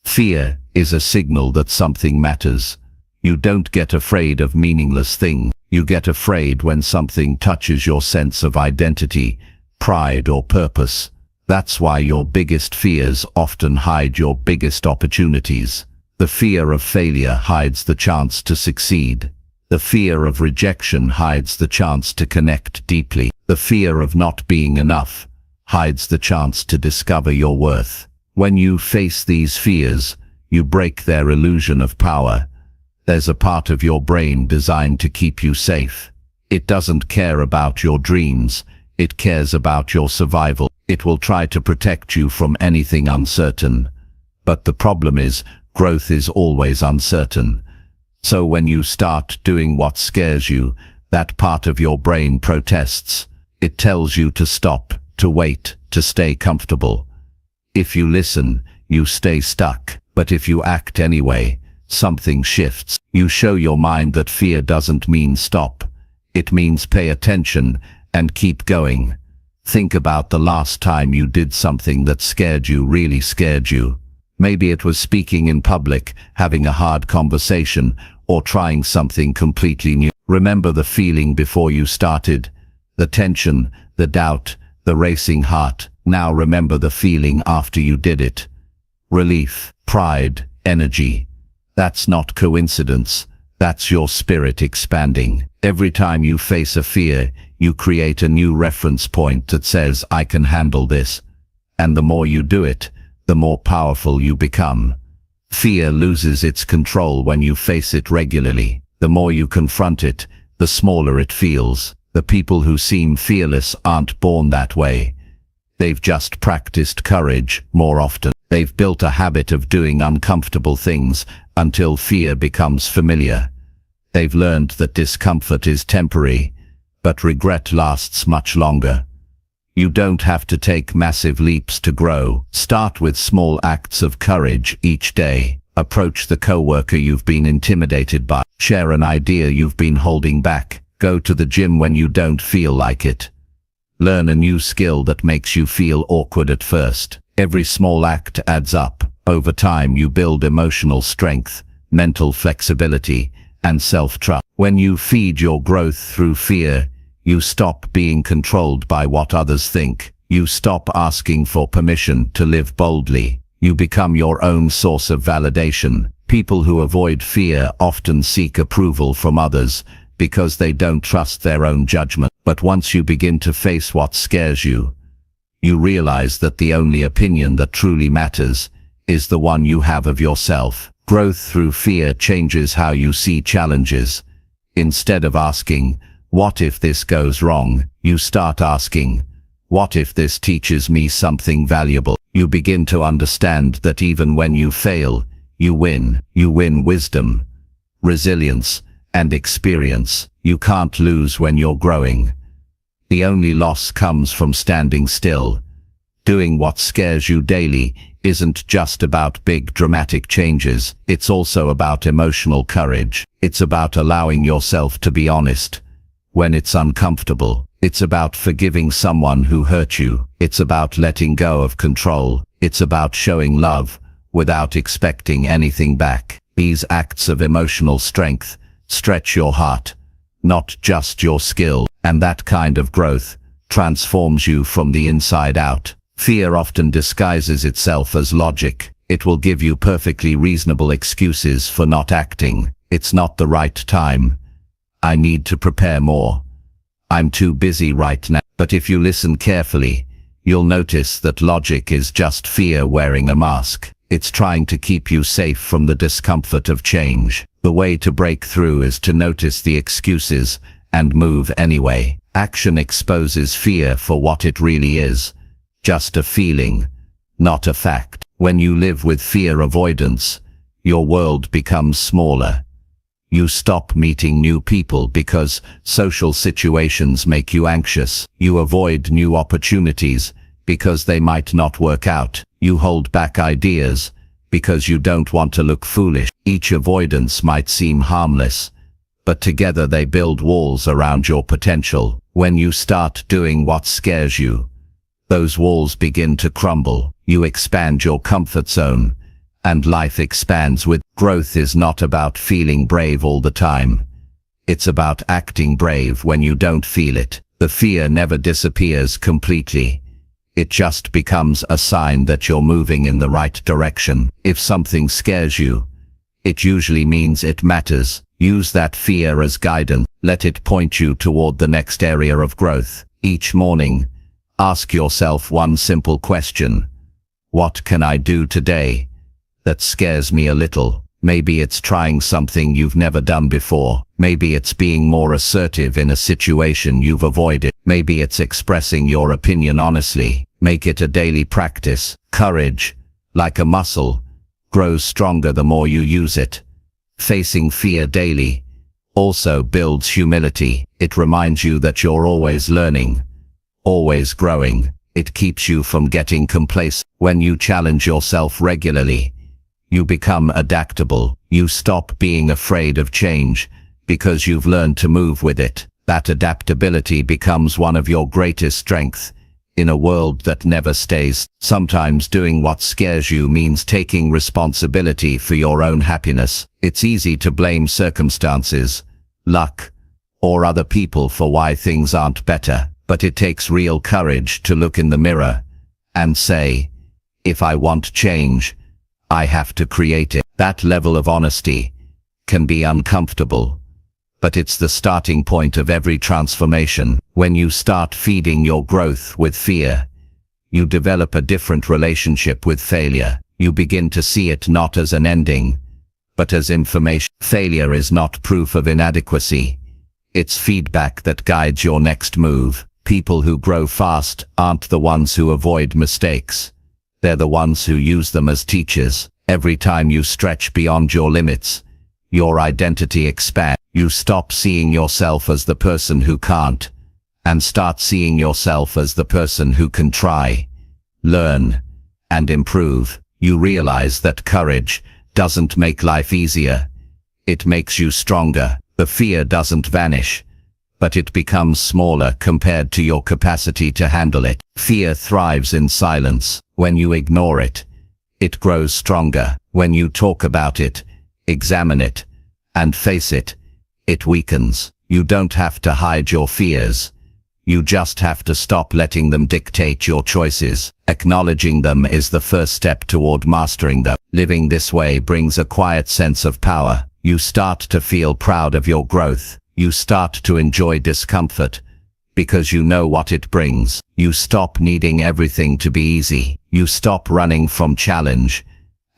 Speaker 2: Fear is a signal that something matters. You don't get afraid of meaningless things. You get afraid when something touches your sense of identity, pride or purpose. That's why your biggest fears often hide your biggest opportunities. The fear of failure hides the chance to succeed. The fear of rejection hides the chance to connect deeply. The fear of not being enough hides the chance to discover your worth. When you face these fears, you break their illusion of power. There's a part of your brain designed to keep you safe. It doesn't care about your dreams. It cares about your survival. It will try to protect you from anything uncertain. But the problem is, growth is always uncertain. So when you start doing what scares you, that part of your brain protests. It tells you to stop, to wait, to stay comfortable. If you listen, you stay stuck. But if you act anyway, something shifts. You show your mind that fear doesn't mean stop. It means pay attention and keep going. Think about the last time you did something that scared you, really scared you. Maybe it was speaking in public, having a hard conversation, or trying something completely new. Remember the feeling before you started, the tension, the doubt, the racing heart. Now remember the feeling after you did it. Relief, pride, energy. That's not coincidence. That's your spirit expanding. Every time you face a fear, you create a new reference point that says, I can handle this. And the more you do it, the more powerful you become. Fear loses its control when you face it regularly. The more you confront it, the smaller it feels. The people who seem fearless aren't born that way. They've just practiced courage more often. They've built a habit of doing uncomfortable things until fear becomes familiar. They've learned that discomfort is temporary, but regret lasts much longer. You don't have to take massive leaps to grow. Start with small acts of courage each day. Approach the coworker you've been intimidated by. Share an idea you've been holding back. Go to the gym when you don't feel like it. Learn a new skill that makes you feel awkward at first. Every small act adds up. Over time you build emotional strength, mental flexibility, and self-trust. When you feed your growth through fear, you stop being controlled by what others think. You stop asking for permission to live boldly. You become your own source of validation. People who avoid fear often seek approval from others because they don't trust their own judgment. But once you begin to face what scares you, you realize that the only opinion that truly matters is the one you have of yourself. Growth through fear changes how you see challenges. Instead of asking, what if this goes wrong? You start asking, what if this teaches me something valuable? You begin to understand that even when you fail, you win. You win wisdom, resilience, and experience. You can't lose when you're growing. The only loss comes from standing still. Doing what scares you daily isn't just about big dramatic changes. It's also about emotional courage. It's about allowing yourself to be honest when it's uncomfortable. It's about forgiving someone who hurt you. It's about letting go of control. It's about showing love without expecting anything back. These acts of emotional strength stretch your heart, not just your skill. And that kind of growth transforms you from the inside out. Fear often disguises itself as logic. It will give you perfectly reasonable excuses for not acting. It's not the right time. I need to prepare more. I'm too busy right now. But if you listen carefully, you'll notice that logic is just fear wearing a mask. It's trying to keep you safe from the discomfort of change. The way to break through is to notice the excuses and move anyway. Action exposes fear for what it really is. Just a feeling, not a fact. When you live with fear avoidance, your world becomes smaller. You stop meeting new people because social situations make you anxious. You avoid new opportunities because they might not work out. You hold back ideas because you don't want to look foolish. Each avoidance might seem harmless, but together they build walls around your potential. When you start doing what scares you, those walls begin to crumble. You expand your comfort zone, and life expands with. Growth is not about feeling brave all the time. It's about acting brave when you don't feel it. The fear never disappears completely. It just becomes a sign that you're moving in the right direction. If something scares you, it usually means it matters. Use that fear as guidance. Let it point you toward the next area of growth. Each morning, ask yourself one simple question. What can I do today that scares me a little? Maybe it's trying something you've never done before. Maybe it's being more assertive in a situation you've avoided. Maybe it's expressing your opinion honestly. Make it a daily practice. Courage, like a muscle, grows stronger the more you use it. Facing fear daily also builds humility. It reminds you that you're always learning, always growing. It keeps you from getting complacent. When you challenge yourself regularly, you become adaptable. You stop being afraid of change because you've learned to move with it. That adaptability becomes one of your greatest strengths in a world that never stays. Sometimes doing what scares you means taking responsibility for your own happiness. It's easy to blame circumstances, luck, or other people for why things aren't better, but it takes real courage to look in the mirror and say, if I want change, I have to create it. That level of honesty can be uncomfortable, but it's the starting point of every transformation. When you start feeding your growth with fear, you develop a different relationship with failure. You begin to see it not as an ending, but as information. Failure is not proof of inadequacy. It's feedback that guides your next move. People who grow fast aren't the ones who avoid mistakes. They're the ones who use them as teachers. Every time you stretch beyond your limits, your identity expands. You stop seeing yourself as the person who can't, and start seeing yourself as the person who can try, learn, and improve. You realize that courage doesn't make life easier. It makes you stronger. The fear doesn't vanish, but it becomes smaller compared to your capacity to handle it. Fear thrives in silence. When you ignore it, it grows stronger. When you talk about it, examine it, and face it, it weakens. You don't have to hide your fears. You just have to stop letting them dictate your choices. Acknowledging them is the first step toward mastering them. Living this way brings a quiet sense of power. You start to feel proud of your growth. You start to enjoy discomfort because you know what it brings. You stop needing everything to be easy. You stop running from challenge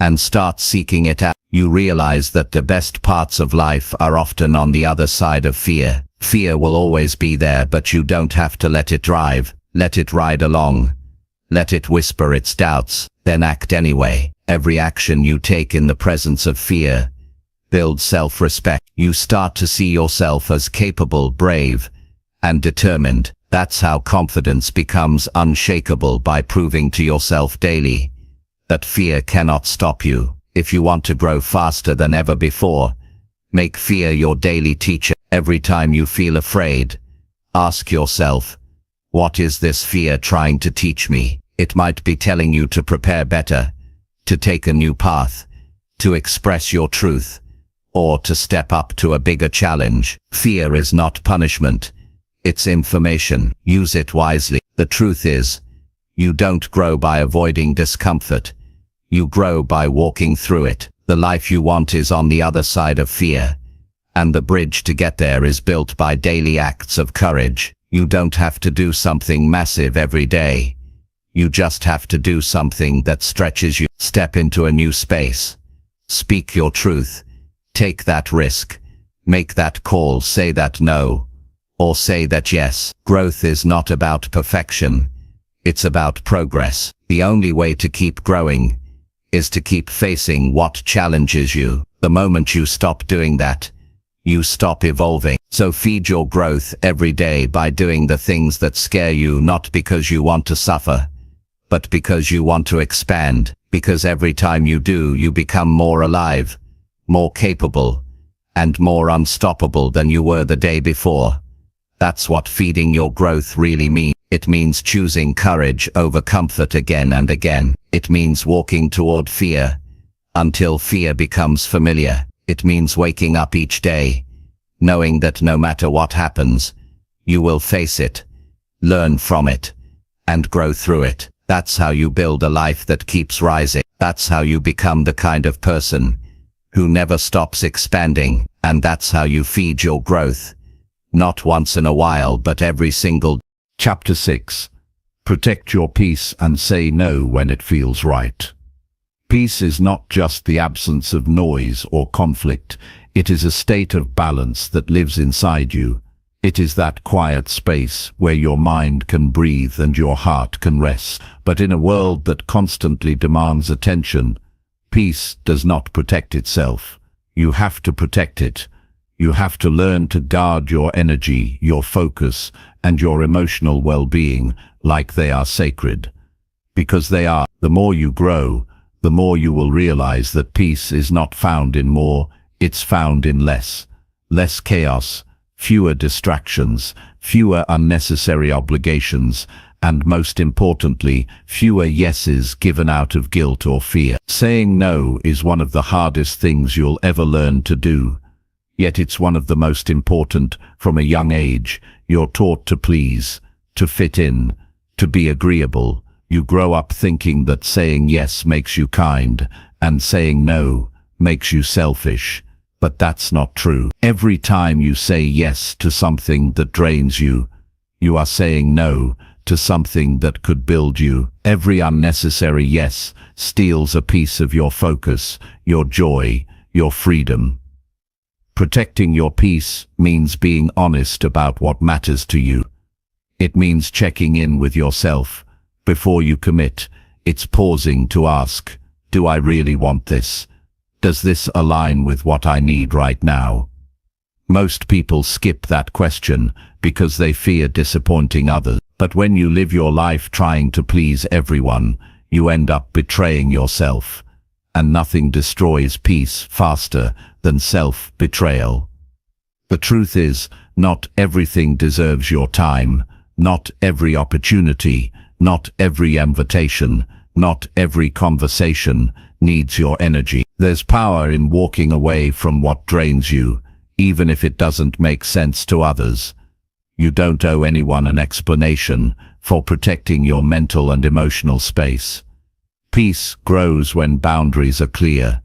Speaker 2: and start seeking it out. You realize that the best parts of life are often on the other side of fear. Fear will always be there, but you don't have to let it drive. Let it ride along. Let it whisper its doubts, then act anyway. Every action you take in the presence of fear builds self-respect. You start to see yourself as capable, brave, and determined. That's how confidence becomes unshakable, by proving to yourself daily that fear cannot stop you. If you want to grow faster than ever before, make fear your daily teacher. Every time you feel afraid, ask yourself, what is this fear trying to teach me? It might be telling you to prepare better, to take a new path, to express your truth, or to step up to a bigger challenge. Fear is not punishment. It's information. Use it wisely. The truth is, you don't grow by avoiding discomfort. You grow by walking through it. The life you want is on the other side of fear, and the bridge to get there is built by daily acts of courage. You don't have to do something massive every day. You just have to do something that stretches you. Step into a new space. Speak your truth. Take that risk. Make that call, say that no, or say that yes. Growth is not about perfection. It's about progress. The only way to keep growing is to keep facing what challenges you. The moment you stop doing that, you stop evolving. So feed your growth every day by doing the things that scare you, not because you want to suffer, but because you want to expand. Because every time you do, you become more alive, more capable, and more unstoppable than you were the day before. That's what feeding your growth really means. It means choosing courage over comfort again and again. It means walking toward fear until fear becomes familiar. It means waking up each day, knowing that no matter what happens, you will face it, learn from it, and grow through it. That's how you build a life that keeps rising. That's how you become the kind of person who never stops expanding. And that's how you feed your growth, not once in a while, but every single day.
Speaker 1: Chapter 6. Protect your peace and say no when it feels right. Peace is not just the absence of noise or conflict. It is a state of balance that lives inside you. It is that quiet space where your mind can breathe and your heart can rest. But in a world that constantly demands attention, peace does not protect itself. You have to protect it. You have to learn to guard your energy, your focus, and your emotional well-being like they are sacred. Because they are. The more you grow, the more you will realize that peace is not found in more, it's found in less. Less chaos, fewer distractions, fewer unnecessary obligations, and most importantly, fewer yeses given out of guilt or fear. Saying no is one of the hardest things you'll ever learn to do. Yet it's one of the most important. From a young age, you're taught to please, to fit in, to be agreeable. You grow up thinking that saying yes makes you kind, and saying no makes you selfish. But that's not true. Every time you say yes to something that drains you, you are saying no to something that could build you. Every unnecessary yes steals a piece of your focus, your joy, your freedom. Protecting your peace means being honest about what matters to you. It means checking in with yourself. Before you commit, it's pausing to ask, do I really want this? Does this align with what I need right now? Most people skip that question because they fear disappointing others. But when you live your life trying to please everyone, you end up betraying yourself. And nothing destroys peace faster than self-betrayal. The truth is, not everything deserves your time, not every opportunity, not every invitation, not every conversation needs your energy. There's power in walking away from what drains you, even if it doesn't make sense to others. You don't owe anyone an explanation for protecting your mental and emotional space. Peace grows when boundaries are clear.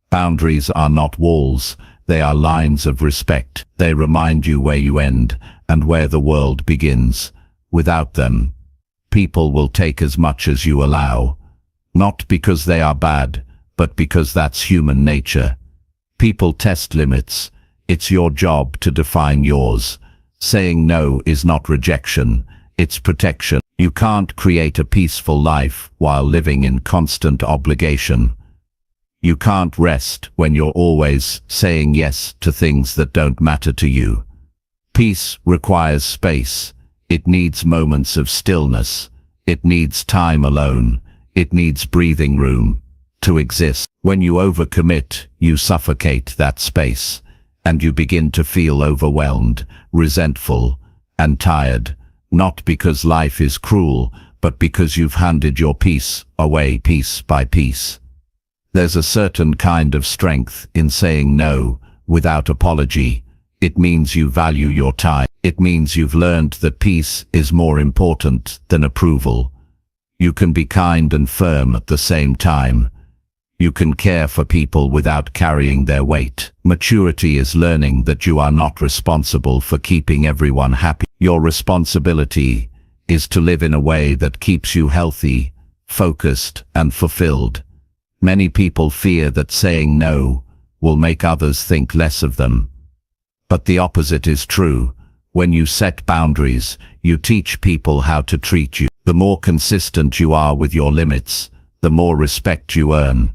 Speaker 1: Boundaries are not walls, they are lines of respect. They remind you where you end and where the world begins. Without them, people will take as much as you allow. Not because they are bad, but because that's human nature. People test limits. It's your job to define yours. Saying no is not rejection, it's protection. You can't create a peaceful life while living in constant obligation. You can't rest when you're always saying yes to things that don't matter to you. Peace requires space. It needs moments of stillness. It needs time alone. It needs breathing room to exist. When you overcommit, you suffocate that space, and you begin to feel overwhelmed, resentful, and tired, not because life is cruel, but because you've handed your peace away piece by piece. There's a certain kind of strength in saying no without apology. It means you value your time. It means you've learned that peace is more important than approval. You can be kind and firm at the same time.
Speaker 2: You can care for people without carrying their weight. Maturity is learning that you are not responsible for keeping everyone happy. Your responsibility is to live in a way that keeps you healthy, focused, and fulfilled. Many people fear that saying no will make others think less of them. But the opposite is true. When you set boundaries, you teach people how to treat you. The more consistent you are with your limits, the more respect you earn.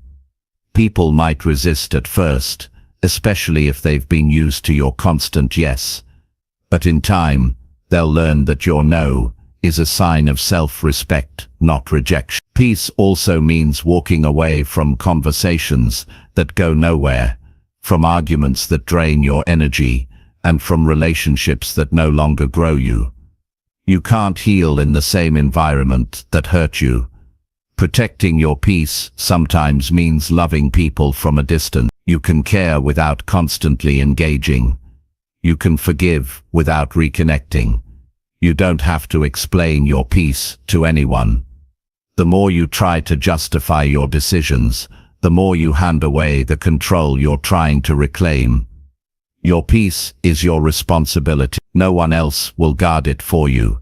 Speaker 2: People might resist at first, especially if they've been used to your constant yes. But in time, they'll learn that your no is a sign of self-respect, not rejection. Peace also means walking away from conversations that go nowhere, from arguments that drain your energy, and from relationships that no longer grow you. You can't heal in the same environment that hurt you. Protecting your peace sometimes means loving people from a distance. You can care without constantly engaging. You can forgive without reconnecting. You don't have to explain your peace to anyone. The more you try to justify your decisions, the more you hand away the control you're trying to reclaim. Your peace is your responsibility. No one else will guard it for you.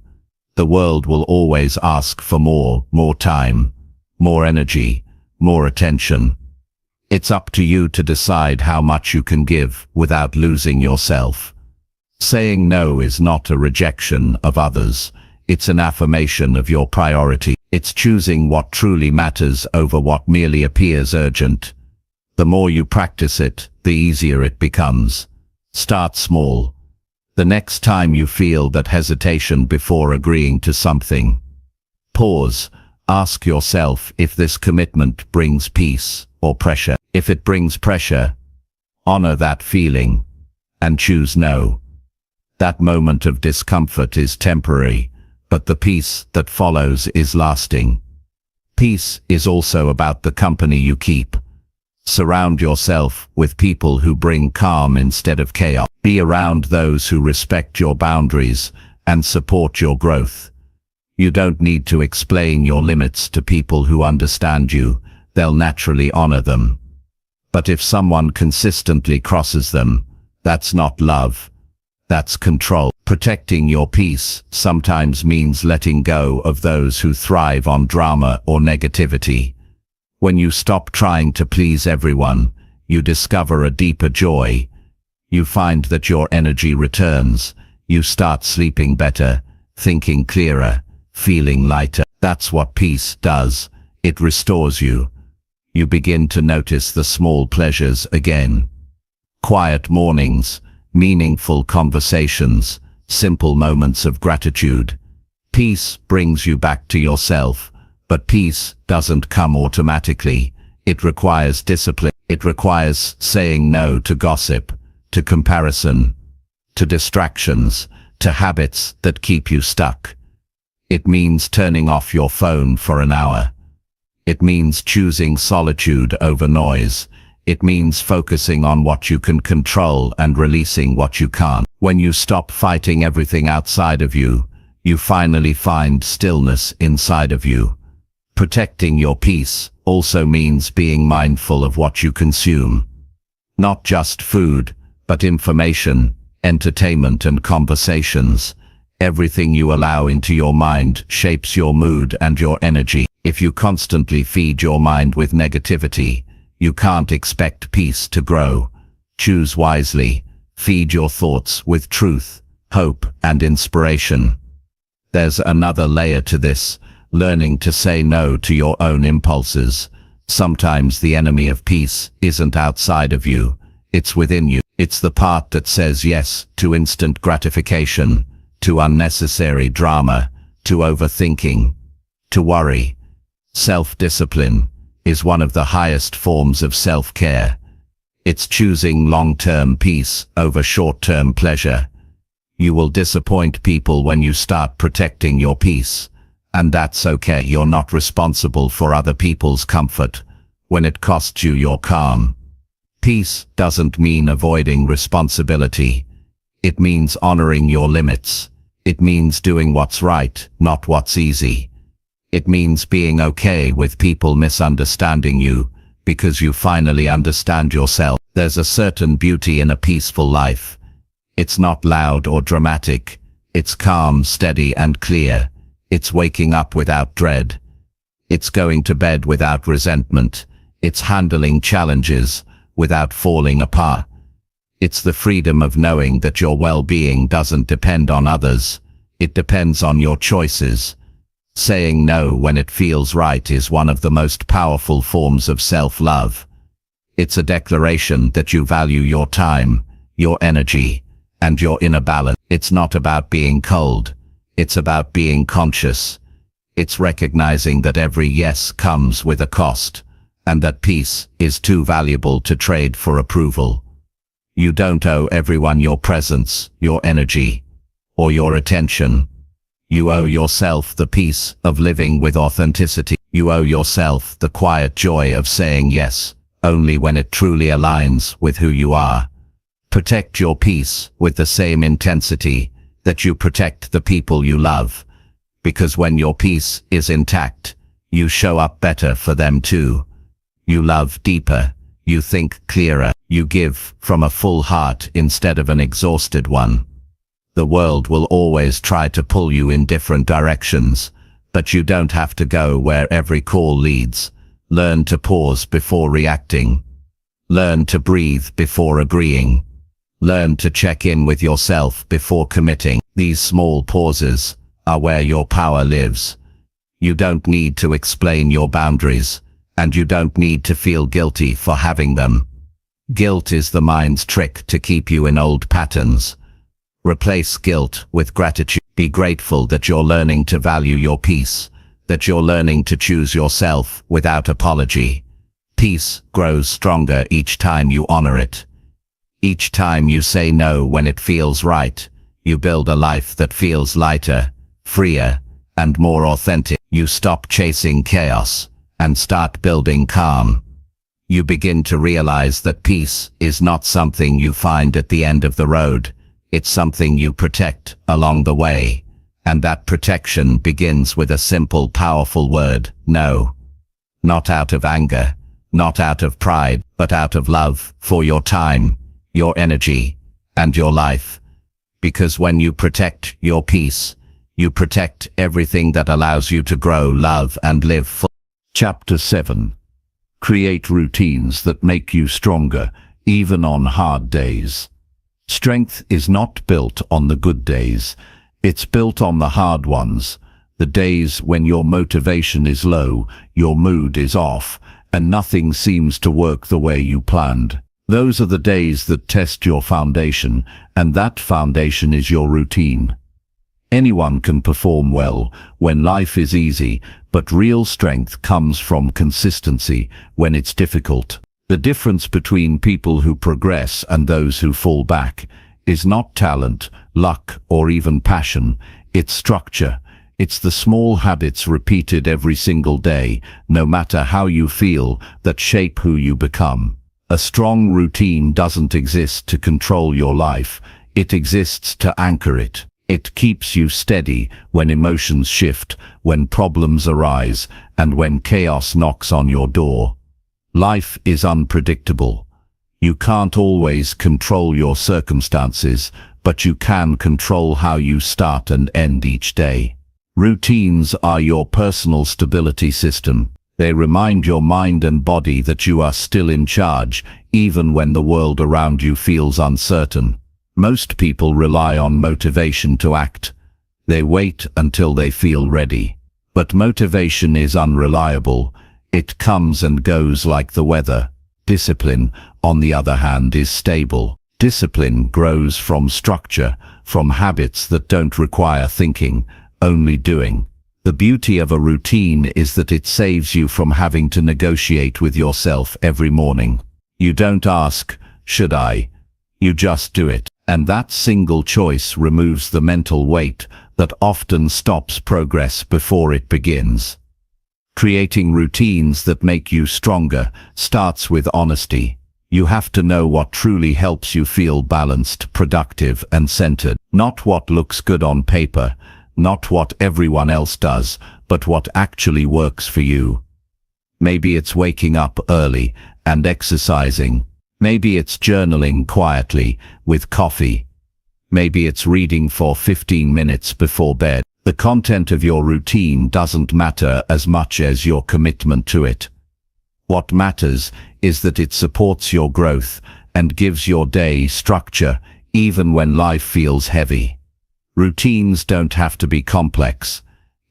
Speaker 2: The world will always ask for more time, more energy, more attention. It's up to you to decide how much you can give without losing yourself. Saying no is not a rejection of others. It's an affirmation of your priority. It's choosing what truly matters over what merely appears urgent. The more you practice it, the easier it becomes. Start small. The next time you feel that hesitation before agreeing to something, pause. Ask yourself if this commitment brings peace or pressure. If it brings pressure, honor that feeling and choose no. That moment of discomfort is temporary, but the peace that follows is lasting. Peace is also about the company you keep. Surround yourself with people who bring calm instead of chaos. Be around those who respect your boundaries and support your growth. You don't need to explain your limits to people who understand you. They'll naturally honor them. But if someone consistently crosses them, that's not love. That's control. Protecting your peace sometimes means letting go of those who thrive on drama or negativity. When you stop trying to please everyone, you discover a deeper joy. You find that your energy returns. You start sleeping better, thinking clearer, feeling lighter. That's what peace does. It restores you. You begin to notice the small pleasures again. Quiet mornings, meaningful conversations, simple moments of gratitude. Peace brings you back to yourself, but peace doesn't come automatically. It requires discipline. It requires saying no to gossip, to comparison, to distractions, to habits that keep you stuck. It means turning off your phone for an hour. It means choosing solitude over noise. It means focusing on what you can control and releasing what you can't. When you stop fighting everything outside of you, you finally find stillness inside of you. Protecting your peace also means being mindful of what you consume. Not just food, but information, entertainment, and conversations. Everything you allow into your mind shapes your mood and your energy. If you constantly feed your mind with negativity, you can't expect peace to grow. Choose wisely. Feed your thoughts with truth, hope, and inspiration. There's another layer to this, learning to say no to your own impulses. Sometimes the enemy of peace isn't outside of you, it's within you. It's the part that says yes to instant gratification, to unnecessary drama, to overthinking, to worry. Self-discipline is one of the highest forms of self-care. It's choosing long-term peace over short-term pleasure. You will disappoint people when you start protecting your peace, and that's okay. You're not responsible for other people's comfort when it costs you your calm. Peace doesn't mean avoiding responsibility. It means honoring your limits. It means doing what's right, not what's easy. It means being okay with people misunderstanding you, because you finally understand yourself. There's a certain beauty in a peaceful life. It's not loud or dramatic. It's calm, steady, and clear. It's waking up without dread. It's going to bed without resentment. It's handling challenges without falling apart. It's the freedom of knowing that your well-being doesn't depend on others. It depends on your choices. Saying no when it feels right is one of the most powerful forms of self-love. It's a declaration that you value your time, your energy, and your inner balance. It's not about being cold. It's about being conscious. It's recognizing that every yes comes with a cost, and that peace is too valuable to trade for approval. You don't owe everyone your presence, your energy, or your attention. You owe yourself the peace of living with authenticity. You owe yourself the quiet joy of saying yes, only when it truly aligns with who you are. Protect your peace with the same intensity that you protect the people you love, because when your peace is intact, you show up better for them too. You love deeper, you think clearer, you give from a full heart instead of an exhausted one. The world will always try to pull you in different directions, but you don't have to go where every call leads. Learn to pause before reacting. Learn to breathe before agreeing. Learn to check in with yourself before committing. These small pauses are where your power lives. You don't need to explain your boundaries, and you don't need to feel guilty for having them. Guilt is the mind's trick to keep you in old patterns. Replace guilt with gratitude. Be grateful that you're learning to value your peace, that you're learning to choose yourself without apology. Peace grows stronger each time you honor it. Each time you say no when it feels right, you build a life that feels lighter, freer, and more authentic. You stop chasing chaos and start building calm. You begin to realize that peace is not something you find at the end of the road. It's something you protect along the way. And that protection begins with a simple, powerful word, no. Not out of anger, not out of pride, but out of love for your time, your energy, and your life. Because when you protect your peace, you protect everything that allows you to grow, love, and live full.
Speaker 1: Chapter 7. Create routines that make you stronger, even on hard days. Strength is not built on the good days. It's built on the hard ones. The days when your motivation is low, your mood is off, and nothing seems to work the way you planned. Those are the days that test your foundation, and that foundation is your routine. Anyone can perform well when life is easy, but real strength comes from consistency when it's difficult. The difference between people who progress and those who fall back is not talent, luck, or even passion. It's structure. It's the small habits repeated every single day, no matter how you feel, that shape who you become. A strong routine doesn't exist to control your life. It exists to anchor it. It keeps you steady when emotions shift, when problems arise, and when chaos knocks on your door. Life is unpredictable. You can't always control your circumstances, but you can control how you start and end each day. Routines are your personal stability system. They remind your mind and body that you are still in charge, even when the world around you feels uncertain. Most people rely on motivation to act. They wait until they feel ready. But motivation is unreliable. It comes and goes like the weather. Discipline, on the other hand, is stable. Discipline grows from structure, from habits that don't require thinking, only doing. The beauty of a routine is that it saves you from having to negotiate with yourself every morning. You don't ask, should I? You just do it. And that single choice removes the mental weight that often stops progress before it begins. Creating routines that make you stronger starts with honesty. You have to know what truly helps you feel balanced, productive, and centered. Not what looks good on paper, not what everyone else does, but what actually works for you.
Speaker 2: Maybe it's waking up early and exercising. Maybe it's journaling quietly with coffee. Maybe it's reading for 15 minutes before bed. The content of your routine doesn't matter as much as your commitment to it. What matters is that it supports your growth and gives your day structure even when life feels heavy. Routines don't have to be complex.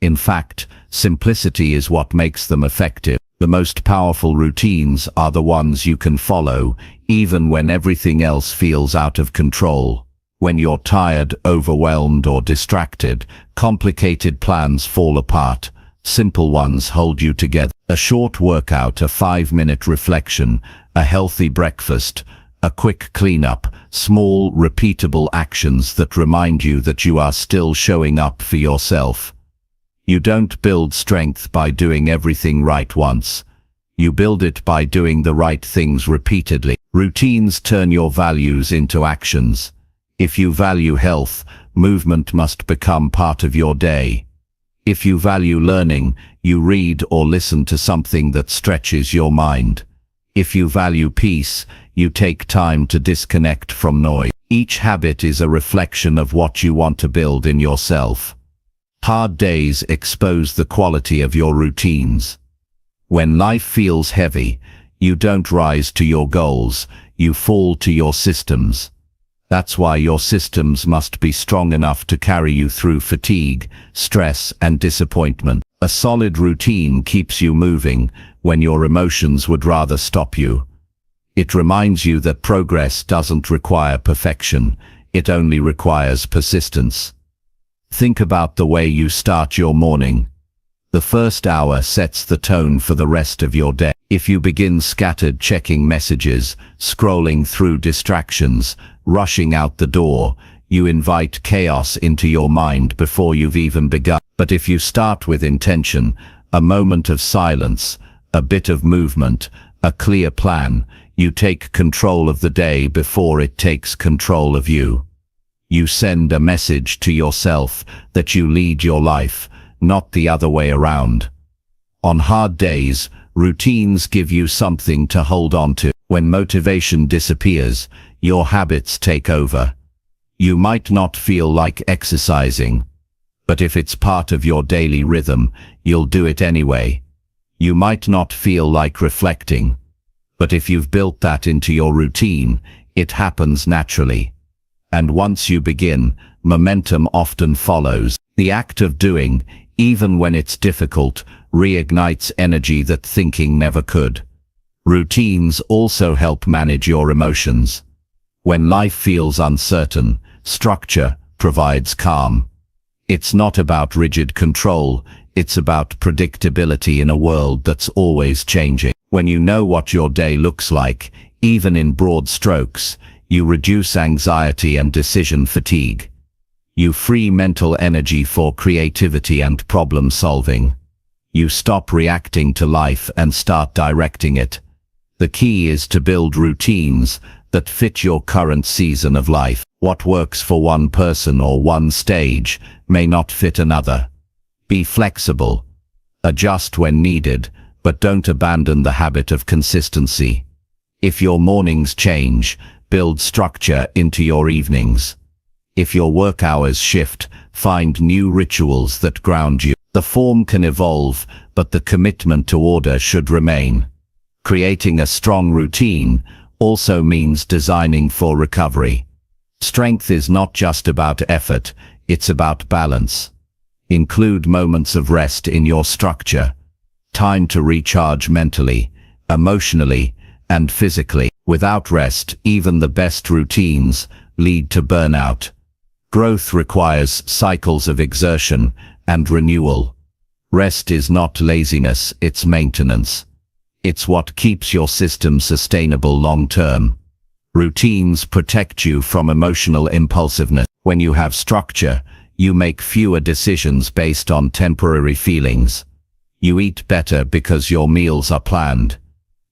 Speaker 2: In fact, simplicity is what makes them effective. The most powerful routines are the ones you can follow even when everything else feels out of control. When you're tired, overwhelmed, or distracted, complicated plans fall apart. Simple ones hold you together. A short workout, a 5-minute reflection, a healthy breakfast, a quick cleanup, small, repeatable actions that remind you that you are still showing up for yourself. You don't build strength by doing everything right once. You build it by doing the right things repeatedly. Routines turn your values into actions. If you value health, movement must become part of your day. If you value learning, you read or listen to something that stretches your mind. If you value peace, you take time to disconnect from noise. Each habit is a reflection of what you want to build in yourself. Hard days expose the quality of your routines. When life feels heavy, you don't rise to your goals, you fall to your systems. That's why your systems must be strong enough to carry you through fatigue, stress, and disappointment. A solid routine keeps you moving when your emotions would rather stop you. It reminds you that progress doesn't require perfection, it only requires persistence. Think about the way you start your morning. The first hour sets the tone for the rest of your day. If you begin scattered, checking messages, scrolling through distractions, rushing out the door, you invite chaos into your mind before you've even begun. But if you start with intention, a moment of silence, a bit of movement, a clear plan, you take control of the day before it takes control of you. You send a message to yourself that you lead your life, not the other way around. On hard days, routines give you something to hold on to. When motivation disappears, your habits take over. You might not feel like exercising, but if it's part of your daily rhythm, you'll do it anyway. You might not feel like reflecting, but if you've built that into your routine, it happens naturally. And once you begin, momentum often follows. The act of doing, even when it's difficult, reignites energy that thinking never could. Routines also help manage your emotions. When life feels uncertain, structure provides calm. It's not about rigid control, it's about predictability in a world that's always changing. When you know what your day looks like, even in broad strokes, you reduce anxiety and decision fatigue. You free mental energy for creativity and problem solving. You stop reacting to life and start directing it. The key is to build routines that fit your current season of life. What works for one person or one stage may not fit another. Be flexible. Adjust when needed, but don't abandon the habit of consistency. If your mornings change, build structure into your evenings. If your work hours shift, find new rituals that ground you. The form can evolve, but the commitment to order should remain. Creating a strong routine also means designing for recovery. Strength is not just about effort, it's about balance. Include moments of rest in your structure. Time to recharge mentally, emotionally, and physically. Without rest, even the best routines lead to burnout. Growth requires cycles of exertion and renewal. Rest is not laziness, it's maintenance. It's what keeps your system sustainable long-term. Routines protect you from emotional impulsiveness. When you have structure, you make fewer decisions based on temporary feelings. You eat better because your meals are planned.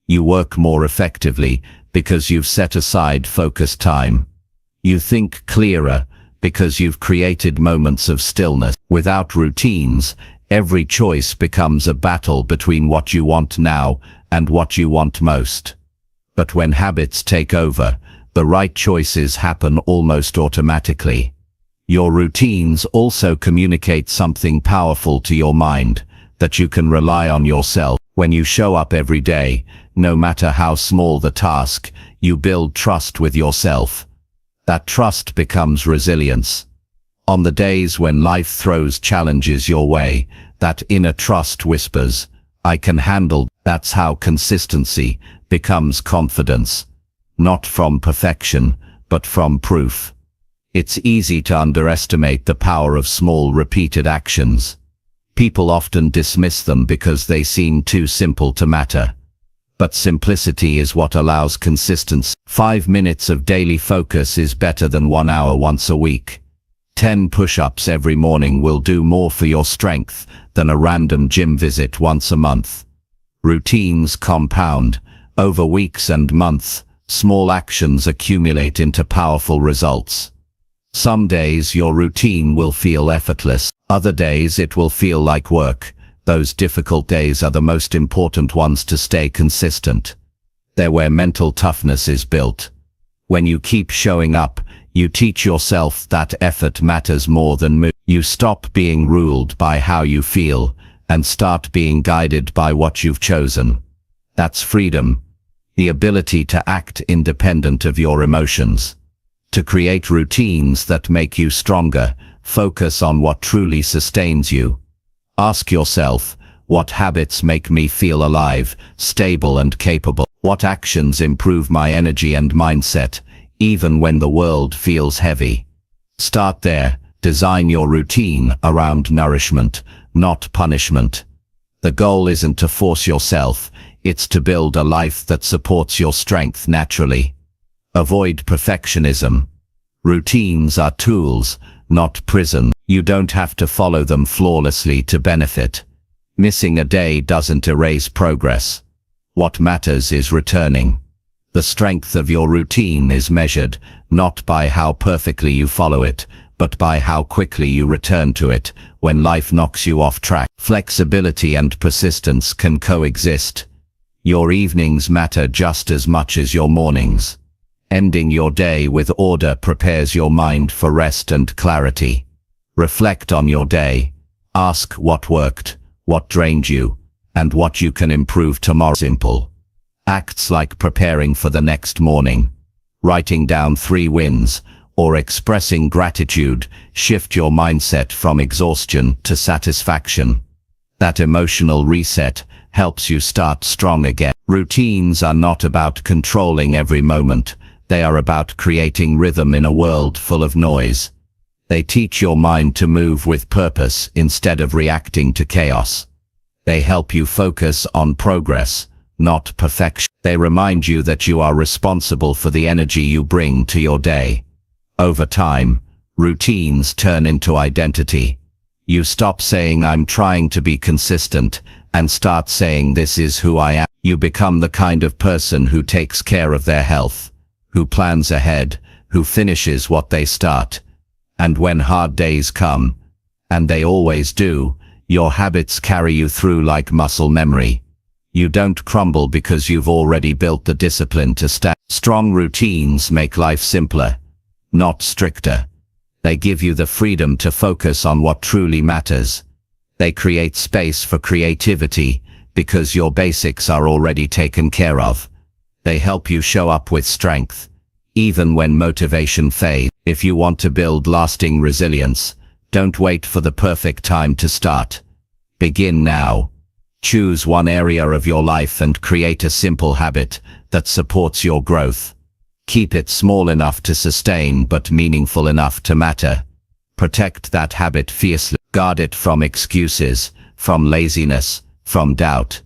Speaker 2: You work more effectively because you've set aside focused time. You think clearer because you've created moments of stillness. Without routines, every choice becomes a battle between what you want now and what you want most. But when habits take over, the right choices happen almost automatically. Your routines also communicate something powerful to your mind, that you can rely on yourself. When you show up every day, no matter how small the task, you build trust with yourself. That trust becomes resilience. On the days when life throws challenges your way, that inner trust whispers, "I can handle." That's how consistency becomes confidence. Not from perfection, but from proof. It's easy to underestimate the power of small repeated actions. People often dismiss them because they seem too simple to matter. But simplicity is what allows consistency. 5 minutes of daily focus is better than 1 hour once a week. 10 push-ups every morning will do more for your strength than a random gym visit once a month. Routines compound. Over weeks and months, small actions accumulate into powerful results. Some days your routine will feel effortless. Other days it will feel like work. Those difficult days are the most important ones to stay consistent. They're where mental toughness is built. When you keep showing up, you teach yourself that effort matters more than mood. You stop being ruled by how you feel and start being guided by what you've chosen. That's freedom. The ability to act independent of your emotions. To create routines that make you stronger, focus on what truly sustains you. Ask yourself, what habits make me feel alive, stable and capable? What actions improve my energy and mindset, even when the world feels heavy? Start there. Design your routine around nourishment, not punishment. The goal isn't to force yourself, it's to build a life that supports your strength naturally. Avoid perfectionism. Routines are tools, not prison. You don't have to follow them flawlessly to benefit. Missing a day doesn't erase progress. What matters is returning. The strength of your routine is measured, not by how perfectly you follow it, but by how quickly you return to it when life knocks you off track. Flexibility and persistence can coexist. Your evenings matter just as much as your mornings. Ending your day with order prepares your mind for rest and clarity. Reflect on your day. Ask what worked, what drained you, and what you can improve tomorrow. Simple. Acts like preparing for the next morning, writing down 3 wins, or expressing gratitude shift your mindset from exhaustion to satisfaction. That emotional reset helps you start strong again. Routines are not about controlling every moment. They are about creating rhythm in a world full of noise. They teach your mind to move with purpose instead of reacting to chaos. They help you focus on progress, not perfection. They remind you that you are responsible for the energy you bring to your day. Over time, routines turn into identity. You stop saying "I'm trying to be consistent" and start saying "this is who I am." You become the kind of person who takes care of their health, who plans ahead, who finishes what they start. And when hard days come, and they always do, your habits carry you through like muscle memory. You don't crumble because you've already built the discipline to stand. Strong routines make life simpler, not stricter. They give you the freedom to focus on what truly matters. They create space for creativity because your basics are already taken care of. They help you show up with strength, even when motivation fades. If you want to build lasting resilience, don't wait for the perfect time to start. Begin now. Choose one area of your life and create a simple habit that supports your growth. Keep it small enough to sustain but meaningful enough to matter. Protect that habit fiercely. Guard it from excuses, from laziness, from doubt.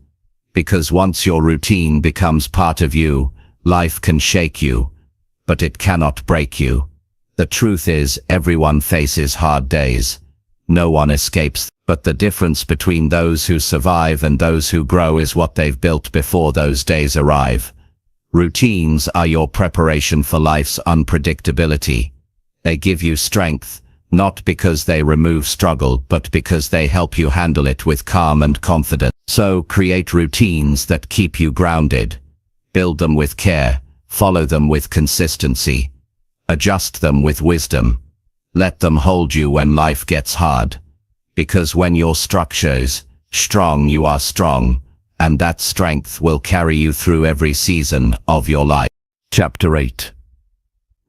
Speaker 2: Because once your routine becomes part of you, life can shake you, but it cannot break you. The truth is, everyone faces hard days. No one escapes, but the difference between those who survive and those who grow is what they've built before those days arrive. Routines are your preparation for life's unpredictability. They give you strength, not because they remove struggle, but because they help you handle it with calm and confidence. So create routines that keep you grounded. Build them with care, follow them with consistency, adjust them with wisdom. Let them hold you when life gets hard. Because when your structure's strong, you are strong, and that strength will carry you through every season of your life.
Speaker 1: Chapter 8.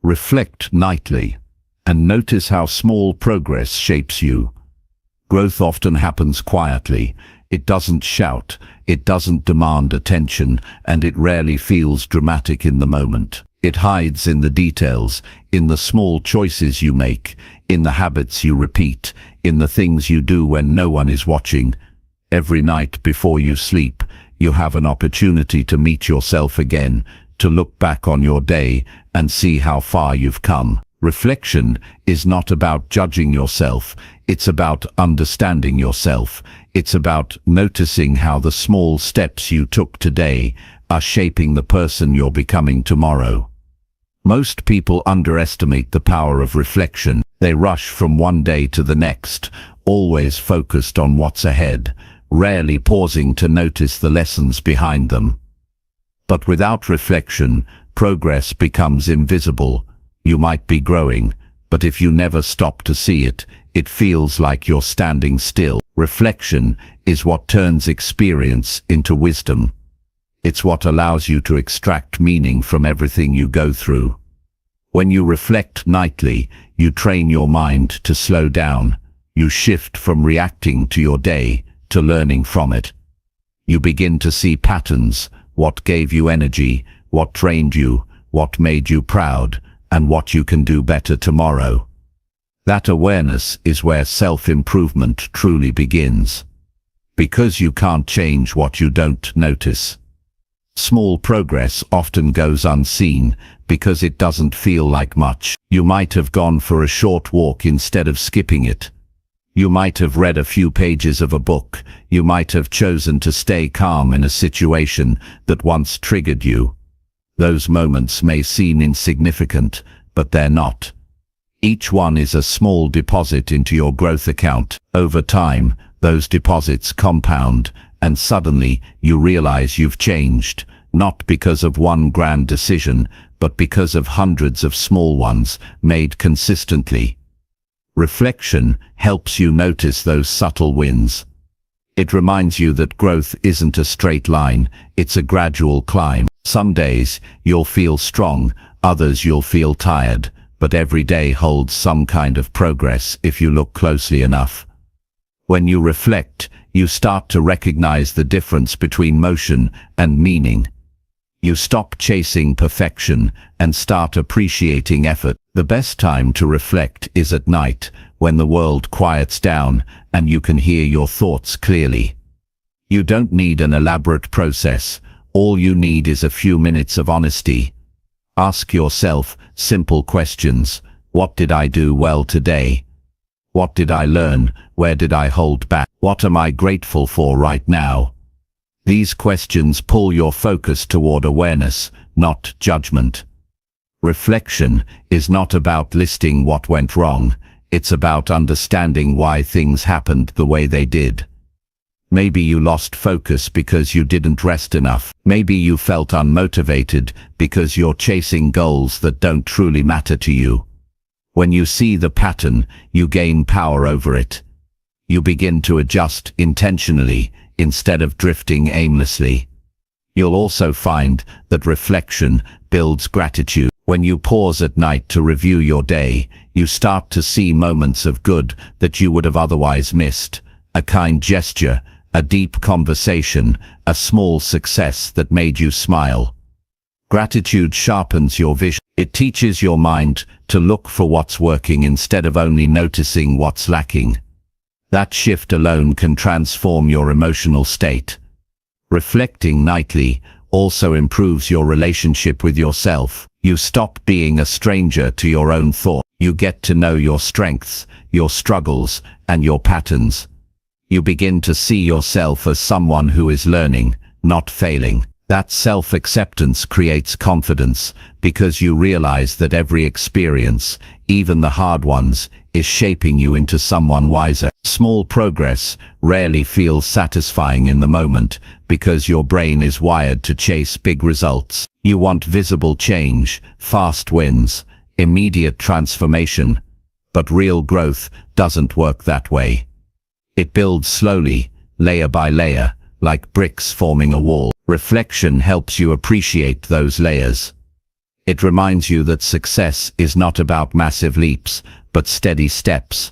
Speaker 1: Reflect nightly, and notice how small progress shapes you. Growth often happens quietly. It doesn't shout, it doesn't demand attention, and it rarely feels dramatic in the moment. It hides in the details, in the small choices you make, in the habits you repeat, in the things you do when no one is watching. Every night before you sleep, you have an opportunity to meet yourself again, to look back on your day and see how far you've come. Reflection is not about judging yourself, it's about understanding yourself. It's about noticing how the small steps you took today are shaping the person you're becoming tomorrow. Most people underestimate the power of reflection. They rush from one day to the next, always focused on what's ahead, rarely pausing to notice the lessons behind them. But without reflection, progress becomes invisible. You might be growing, but if you never stop to see it, it feels like you're standing still. Reflection is what turns experience into wisdom. It's what allows you to extract meaning from everything you go through. When you reflect nightly, you train your mind to slow down. You shift from reacting to your day to learning from it. You begin to see patterns, what gave you energy, what trained you, what made you proud, and what you can do better tomorrow. That awareness is where self-improvement truly begins. Because you can't change what you don't notice. Small progress often goes unseen because it doesn't feel like much. You might have gone for a short walk instead of skipping it. You might have read a few pages of a book. You might have chosen to stay calm in a situation that once triggered you. Those moments may seem insignificant, but they're not. Each one is a small deposit into your growth account. Over time, those deposits compound, and suddenly you realize you've changed, not because of one grand decision, but because of hundreds of small ones made consistently. Reflection helps you notice those subtle wins. It reminds you that growth isn't a straight line, it's a gradual climb. Some days you'll feel strong, others you'll feel tired, but every day holds some kind of progress if you look closely enough. When you reflect, you start to recognize the difference between motion and meaning. You stop chasing perfection and start appreciating effort. The best time to reflect is at night, when the world quiets down and you can hear your thoughts clearly. You don't need an elaborate process. All you need is a few minutes of honesty. Ask yourself simple questions. What did I do well today? What did I learn? Where did I hold back? What am I grateful for right now? These questions pull your focus toward awareness, not judgment. Reflection is not about listing what went wrong. It's about understanding why things happened the way they did. Maybe you lost focus because you didn't rest enough. Maybe you felt unmotivated because you're chasing goals that don't truly matter to you. When you see the pattern, you gain power over it. You begin to adjust intentionally instead of drifting aimlessly. You'll also find that reflection builds gratitude. When you pause at night to review your day, you start to see moments of good that you would have otherwise missed. A kind gesture, a deep conversation, a small success that made you smile. Gratitude sharpens your vision. It teaches your mind to look for what's working instead of only noticing what's lacking. That shift alone can transform your emotional state. Reflecting nightly also improves your relationship with yourself. You stop being a stranger to your own thoughts. You get to know your strengths, your struggles, and your patterns. You begin to see yourself as someone who is learning, not failing.
Speaker 2: That self-acceptance creates confidence because you realize that every experience, even the hard ones, is shaping you into someone wiser. Small progress rarely feels satisfying in the moment because your brain is wired to chase big results. You want visible change, fast wins, immediate transformation. But real growth doesn't work that way. It builds slowly, layer by layer, like bricks forming a wall. Reflection helps you appreciate those layers. It reminds you that success is not about massive leaps, but steady steps.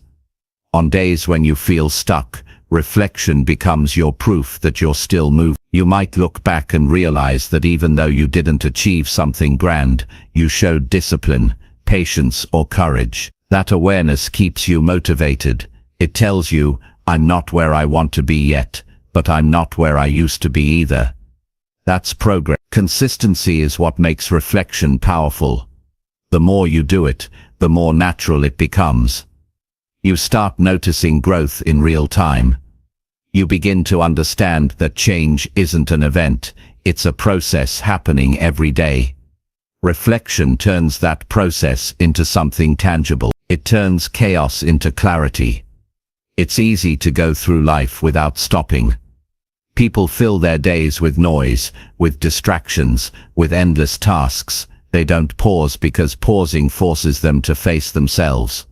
Speaker 2: On days when you feel stuck, reflection becomes your proof that you're still moving. You might look back and realize that even though you didn't achieve something grand, you showed discipline, patience, or courage. That awareness keeps you motivated. It tells you, I'm not where I want to be yet, but I'm not where I used to be either. That's progress. Consistency is what makes reflection powerful. The more you do it, the more natural it becomes. You start noticing growth in real time. You begin to understand that change isn't an event, it's a process happening every day. Reflection turns that process into something tangible. It turns chaos into clarity. It's easy to go through life without stopping. People fill their days with noise, with distractions, with endless tasks. They don't pause because pausing forces them to face themselves.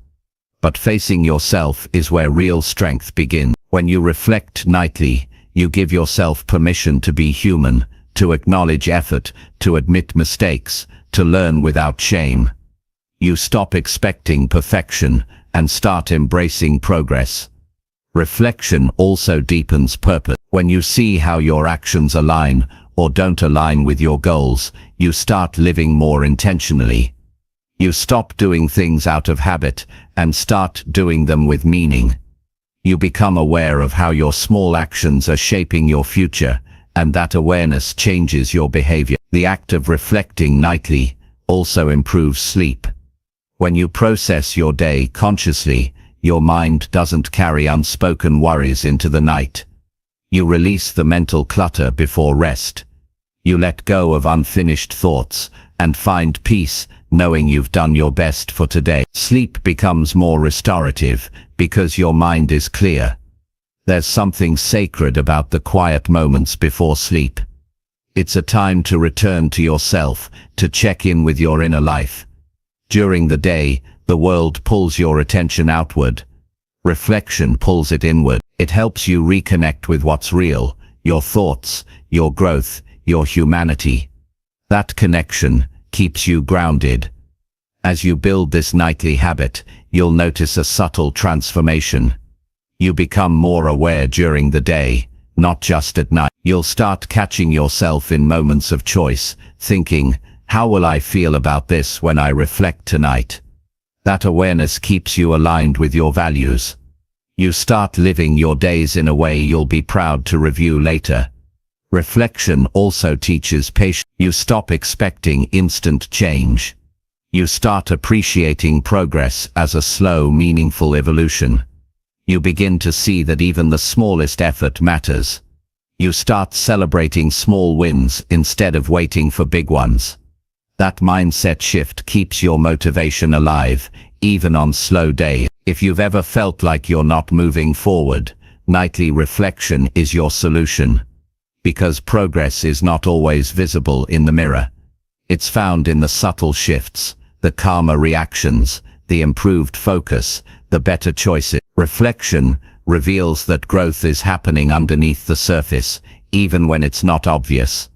Speaker 2: But facing yourself is where real strength begins. When you reflect nightly, you give yourself permission to be human, to acknowledge effort, to admit mistakes, to learn without shame. You stop expecting perfection and start embracing progress. Reflection also deepens purpose. When you see how your actions align or don't align with your goals, you start living more intentionally. You stop doing things out of habit and start doing them with meaning. You become aware of how your small actions are shaping your future, and that awareness changes your behavior. The act of reflecting nightly also improves sleep. When you process your day consciously, your mind doesn't carry unspoken worries into the night. You release the mental clutter before rest. You let go of unfinished thoughts and find peace knowing you've done your best for today. Sleep becomes more restorative because your mind is clear. There's something sacred about the quiet moments before sleep. It's a time to return to yourself, to check in with your inner life. During the day, the world pulls your attention outward. Reflection pulls it inward. It helps you reconnect with what's real, your thoughts, your growth, your humanity. That connection keeps you grounded. As you build this nightly habit, you'll notice a subtle transformation. You become more aware during the day, not just at night. You'll start catching yourself in moments of choice, thinking, how will I feel about this when I reflect tonight? That awareness keeps you aligned with your values. You start living your days in a way you'll be proud to review later. Reflection also teaches patience. You stop expecting instant change. You start appreciating progress as a slow, meaningful evolution. You begin to see that even the smallest effort matters. You start celebrating small wins instead of waiting for big ones. That mindset shift keeps your motivation alive, even on slow days. If you've ever felt like you're not moving forward, nightly reflection is your solution. Because progress is not always visible in the mirror. It's found in the subtle shifts, the calmer reactions, the improved focus, the better choices. Reflection reveals that growth is happening underneath the surface, even when it's not obvious.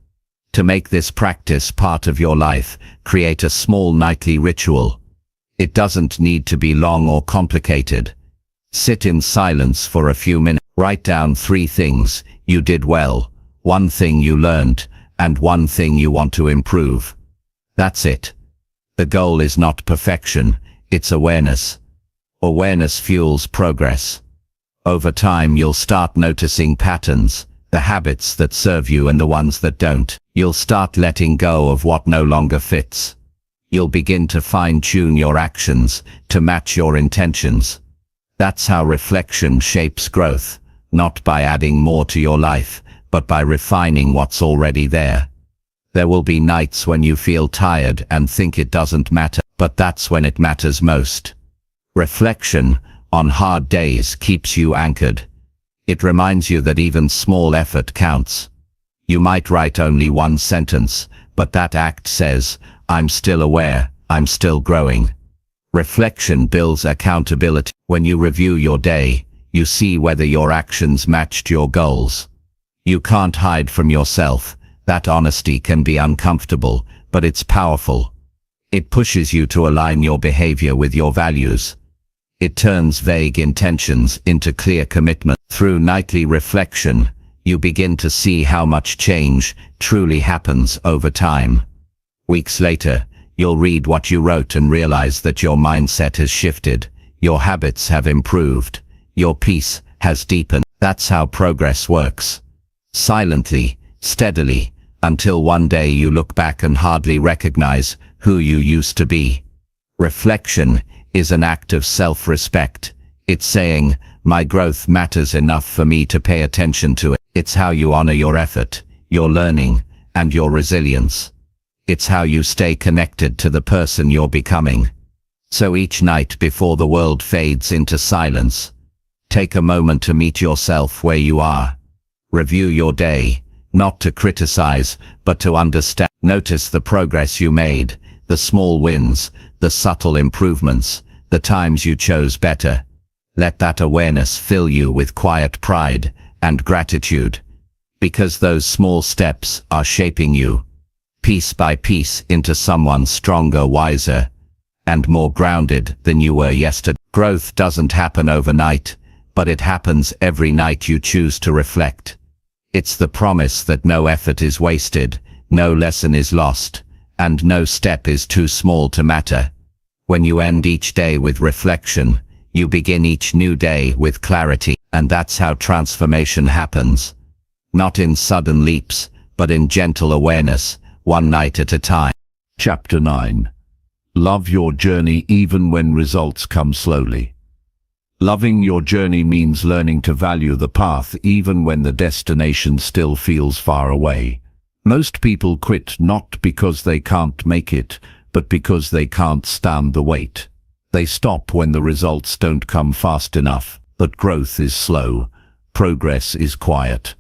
Speaker 2: To make this practice part of your life, create a small nightly ritual. It doesn't need to be long or complicated. Sit in silence for a few minutes. Write down 3 things you did well, 1 thing you learned, and 1 thing you want to improve. That's it. The goal is not perfection, it's awareness. Awareness fuels progress. Over time you'll start noticing patterns, the habits that serve you and the ones that don't. You'll start letting go of what no longer fits. You'll begin to fine-tune your actions to match your intentions. That's how reflection shapes growth, not by adding more to your life, but by refining what's already there. There will be nights when you feel tired and think it doesn't matter, but that's when it matters most. Reflection on hard days keeps you anchored. It reminds you that even small effort counts. You might write only one sentence, but that act says, "I'm still aware, I'm still growing." Reflection builds accountability. When you review your day, you see whether your actions matched your goals. You can't hide from yourself. That honesty can be uncomfortable, but it's powerful. It pushes you to align your behavior with your values. It turns vague intentions into clear commitment. Through nightly reflection, you begin to see how much change truly happens over time. Weeks later, you'll read what you wrote and realize that your mindset has shifted, your habits have improved, your peace has deepened. That's how progress works. Silently, steadily, until one day you look back and hardly recognize who you used to be. Reflection is an act of self-respect. It's saying, my growth matters enough for me to pay attention to it. It's how you honor your effort, your learning, and your resilience. It's how you stay connected to the person you're becoming. So each night before the world fades into silence, take a moment to meet yourself where you are. Review your day, not to criticize, but to understand. Notice the progress you made, the small wins, the subtle improvements, the times you chose better. Let that awareness fill you with quiet pride and gratitude, because those small steps are shaping you, piece by piece, into someone stronger, wiser, and more grounded than you were yesterday. Growth doesn't happen overnight, but it happens every night you choose to reflect. It's the promise that no effort is wasted, no lesson is lost, and no step is too small to matter. When you end each day with reflection, you begin each new day with clarity, and that's how transformation happens. Not in sudden leaps, but in gentle awareness, one night at a time.
Speaker 1: Chapter 9. Love your journey even when results come slowly. Loving your journey means learning to value the path even when the destination still feels far away. Most people quit not because they can't make it, but because they can't stand the wait. They stop when the results don't come fast enough, but growth is slow, progress is quiet.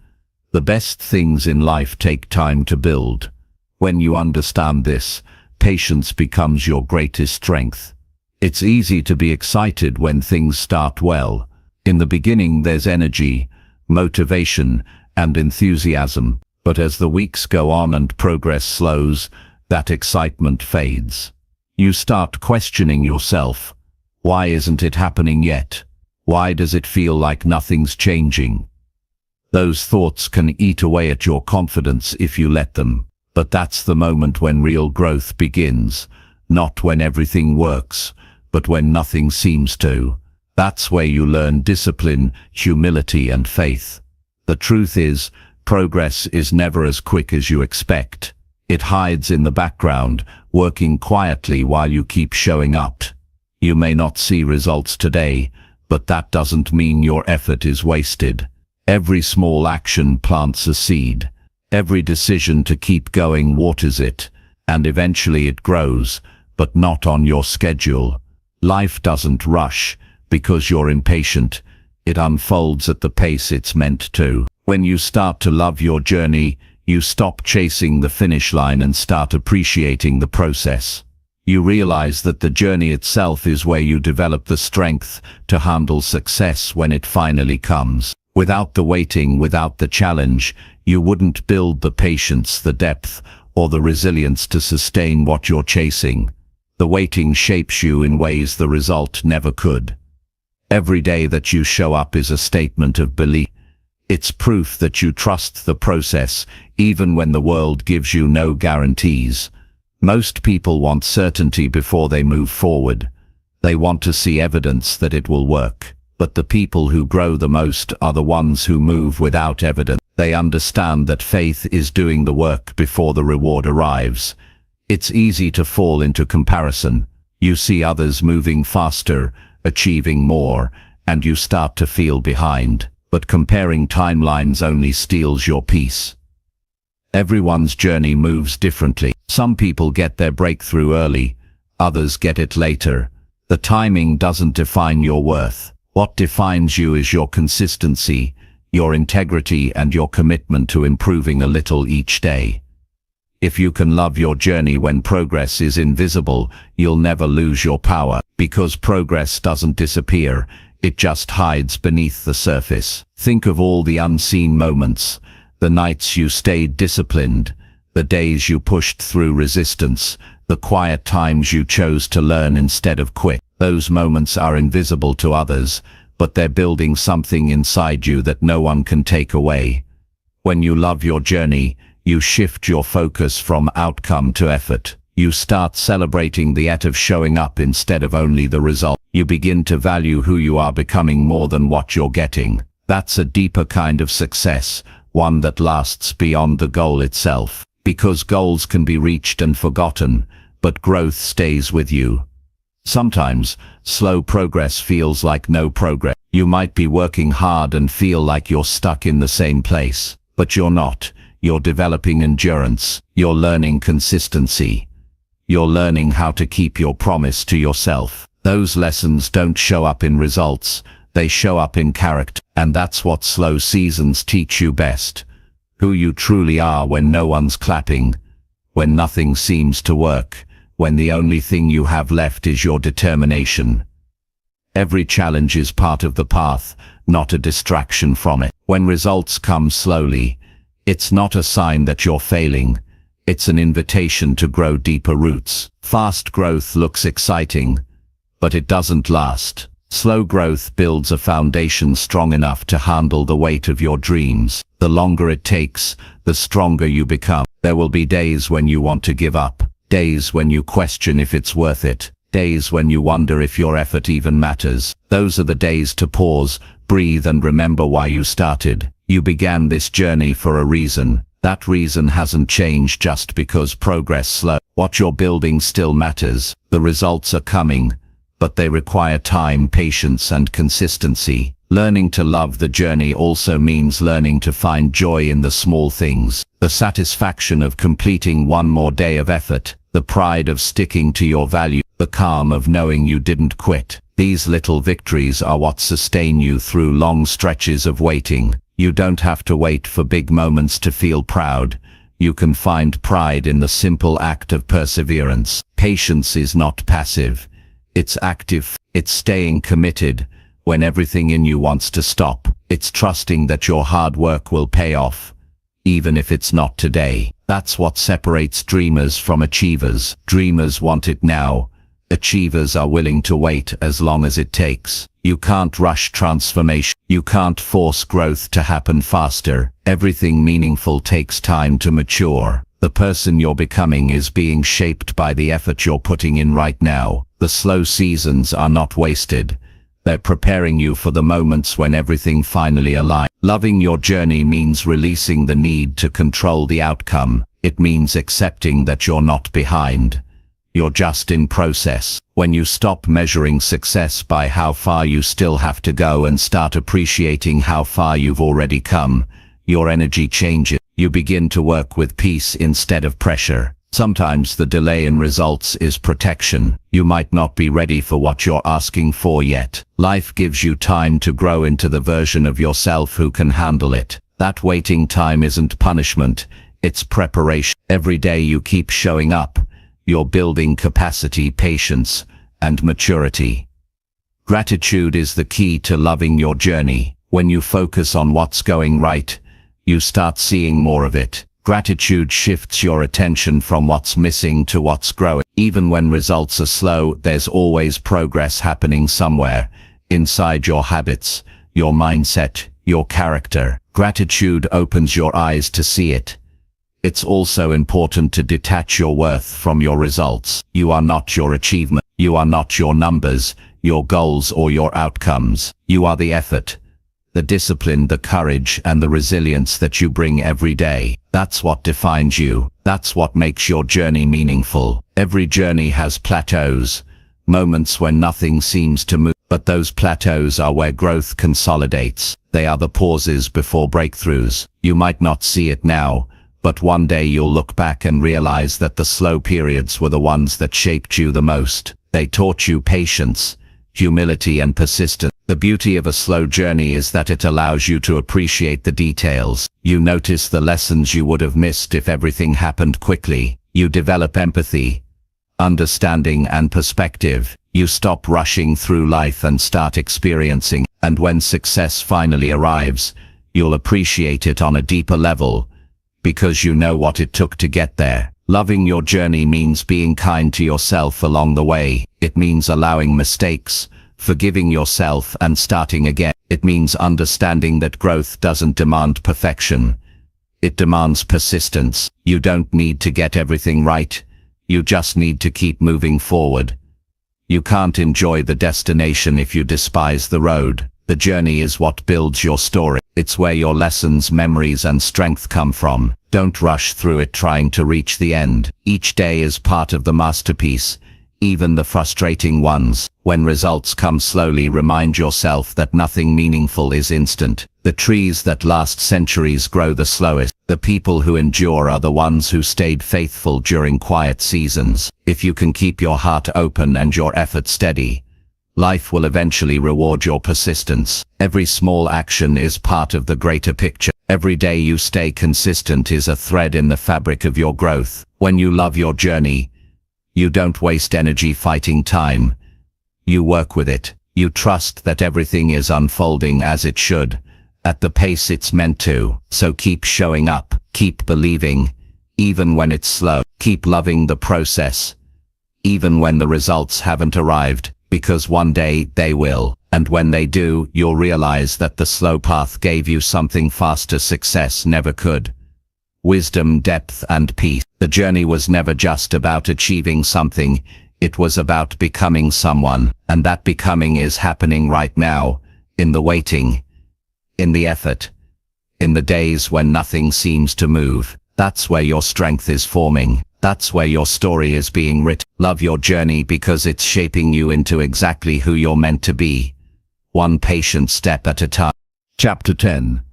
Speaker 1: The best things in life take time to build. When you understand this, patience becomes your greatest strength. It's easy to be excited when things start well. In the beginning there's energy, motivation, and enthusiasm, but as the weeks go on and progress slows, that excitement fades. You start questioning yourself. Why isn't it happening yet? Why does it feel like nothing's changing? Those thoughts can eat away at your confidence if you let them. But that's the moment when real growth begins, not when everything works, but when nothing seems to. That's where you learn discipline, humility, and faith. The truth is, progress is never as quick as you expect. It hides in the background, working quietly while you keep showing up. You may not see results today, but that doesn't mean your effort is wasted. Every small action plants a seed. Every decision to keep going waters it, and eventually it grows, but not on your schedule. Life doesn't rush because you're impatient. It unfolds at the pace it's meant to. When you start to love your journey, you stop chasing the finish line and start appreciating the process. You realize that the journey itself is where you develop the strength to handle success when it finally comes. Without the waiting, without the challenge, you wouldn't build the patience, the depth, or the resilience to sustain what you're chasing. The waiting shapes you in ways the result never could. Every day that you show up is a statement of belief. It's proof that you trust the process, even when the world gives you no guarantees. Most people want certainty before they move forward. They want to see evidence that it will work. But the people who grow the most are the ones who move without evidence. They understand that faith is doing the work before the reward arrives. It's easy to fall into comparison. You see others moving faster, achieving more, and you start to feel behind. But comparing timelines only steals your peace.
Speaker 2: Everyone's journey moves differently. Some people get their breakthrough early, others get it later. The timing doesn't define your worth. What defines you is your consistency, your integrity, and your commitment to improving a little each day. If you can love your journey when progress is invisible, you'll never lose your power, because progress doesn't disappear, it just hides beneath the surface. Think of all the unseen moments, the nights you stayed disciplined, the days you pushed through resistance, the quiet times you chose to learn instead of quit. Those moments are invisible to others, but they're building something inside you that no one can take away. When you love your journey, you shift your focus from outcome to effort. You start celebrating the act of showing up instead of only the result. You begin to value who you are becoming more than what you're getting. That's a deeper kind of success, one that lasts beyond the goal itself. Because goals can be reached and forgotten, but growth stays with you. Sometimes, slow progress feels like no progress. You might be working hard and feel like you're stuck in the same place, but you're not. You're developing endurance. You're learning consistency. You're learning how to keep your promise to yourself. Those lessons don't show up in results, they show up in character. And that's what slow seasons teach you best. Who you truly are when no one's clapping, when nothing seems to work, when the only thing you have left is your determination. Every challenge is part of the path, not a distraction from it. When results come slowly, it's not a sign that you're failing. It's an invitation to grow deeper roots. Fast growth looks exciting, but it doesn't last. Slow growth builds a foundation strong enough to handle the weight of your dreams. The longer it takes, the stronger you become. There will be days when you want to give up, days when you question if it's worth it, days when you wonder if your effort even matters. Those are the days to pause, breathe, and remember why you started. You began this journey for a reason. That reason hasn't changed just because progress slows. What you're building still matters. The results are coming, but they require time, patience, and consistency. Learning to love the journey also means learning to find joy in the small things. The satisfaction of completing one more day of effort, the pride of sticking to your value, the calm of knowing you didn't quit. These little victories are what sustain you through long stretches of waiting. You don't have to wait for big moments to feel proud. You can find pride in the simple act of perseverance. Patience is not passive. It's active. It's staying committed when everything in you wants to stop. It's trusting that your hard work will pay off, even if it's not today. That's what separates dreamers from achievers. Dreamers want it now. Achievers are willing to wait as long as it takes. You can't rush transformation. You can't force growth to happen faster. Everything meaningful takes time to mature. The person you're becoming is being shaped by the effort you're putting in right now. The slow seasons are not wasted. They're preparing you for the moments when everything finally aligns. Loving your journey means releasing the need to control the outcome. It means accepting that you're not behind. You're just in process. When you stop measuring success by how far you still have to go and start appreciating how far you've already come, your energy changes. You begin to work with peace instead of pressure. Sometimes the delay in results is protection. You might not be ready for what you're asking for yet. Life gives you time to grow into the version of yourself who can handle it. That waiting time isn't punishment, it's preparation. Every day you keep showing up, you're building capacity, patience, and maturity. Gratitude is the key to loving your journey. When you focus on what's going right, you start seeing more of it. Gratitude shifts your attention from what's missing to what's growing. Even when results are slow, there's always progress happening somewhere, inside your habits, your mindset, your character. Gratitude opens your eyes to see it. It's also important to detach your worth from your results. You are not your achievement. You are not your numbers, your goals, or your outcomes. You are the effort, the discipline, the courage, and the resilience that you bring every day. That's what defines you. That's what makes your journey meaningful. Every journey has plateaus, moments when nothing seems to move. But those plateaus are where growth consolidates. They are the pauses before breakthroughs. You might not see it now, But one day you'll look back and realize that the slow periods were the ones that shaped you the most. They taught you patience, humility, and persistence. The beauty of a slow journey is that it allows you to appreciate the details. You notice the lessons you would have missed if everything happened quickly. You develop empathy, understanding, and perspective. You stop rushing through life and start experiencing. And when success finally arrives, you'll appreciate it on a deeper level, because you know what it took to get there. Loving your journey means being kind to yourself along the way. It means allowing mistakes, forgiving yourself, and starting again. It means understanding that growth doesn't demand perfection. It demands persistence. You don't need to get everything right. You just need to keep moving forward. You can't enjoy the destination if you despise the road. The journey is what builds your story. It's where your lessons, memories, and strength come from. Don't rush through it trying to reach the end. Each day is part of the masterpiece, even the frustrating ones. When results come slowly, remind yourself that nothing meaningful is instant. The trees that last centuries grow the slowest. The people who endure are the ones who stayed faithful during quiet seasons. If you can keep your heart open and your effort steady, life will eventually reward your persistence. Every small action is part of the greater picture. Every day you stay consistent is a thread in the fabric of your growth. When you love your journey, you don't waste energy fighting time. You work with it. You trust that everything is unfolding as it should, at the pace it's meant to. So keep showing up, keep believing, even when it's slow. Keep loving the process, even when the results haven't arrived, because one day they will. And when they do, you'll realize that the slow path gave you something faster success never could. Wisdom, depth, and peace. The journey was never just about achieving something. It was about becoming someone. And that becoming is happening right now, in the waiting, in the effort, in the days when nothing seems to move. That's where your strength is forming. That's where your story is being written. Love your journey because it's shaping you into exactly who you're meant to be, one patient step at a time.
Speaker 1: Chapter 10.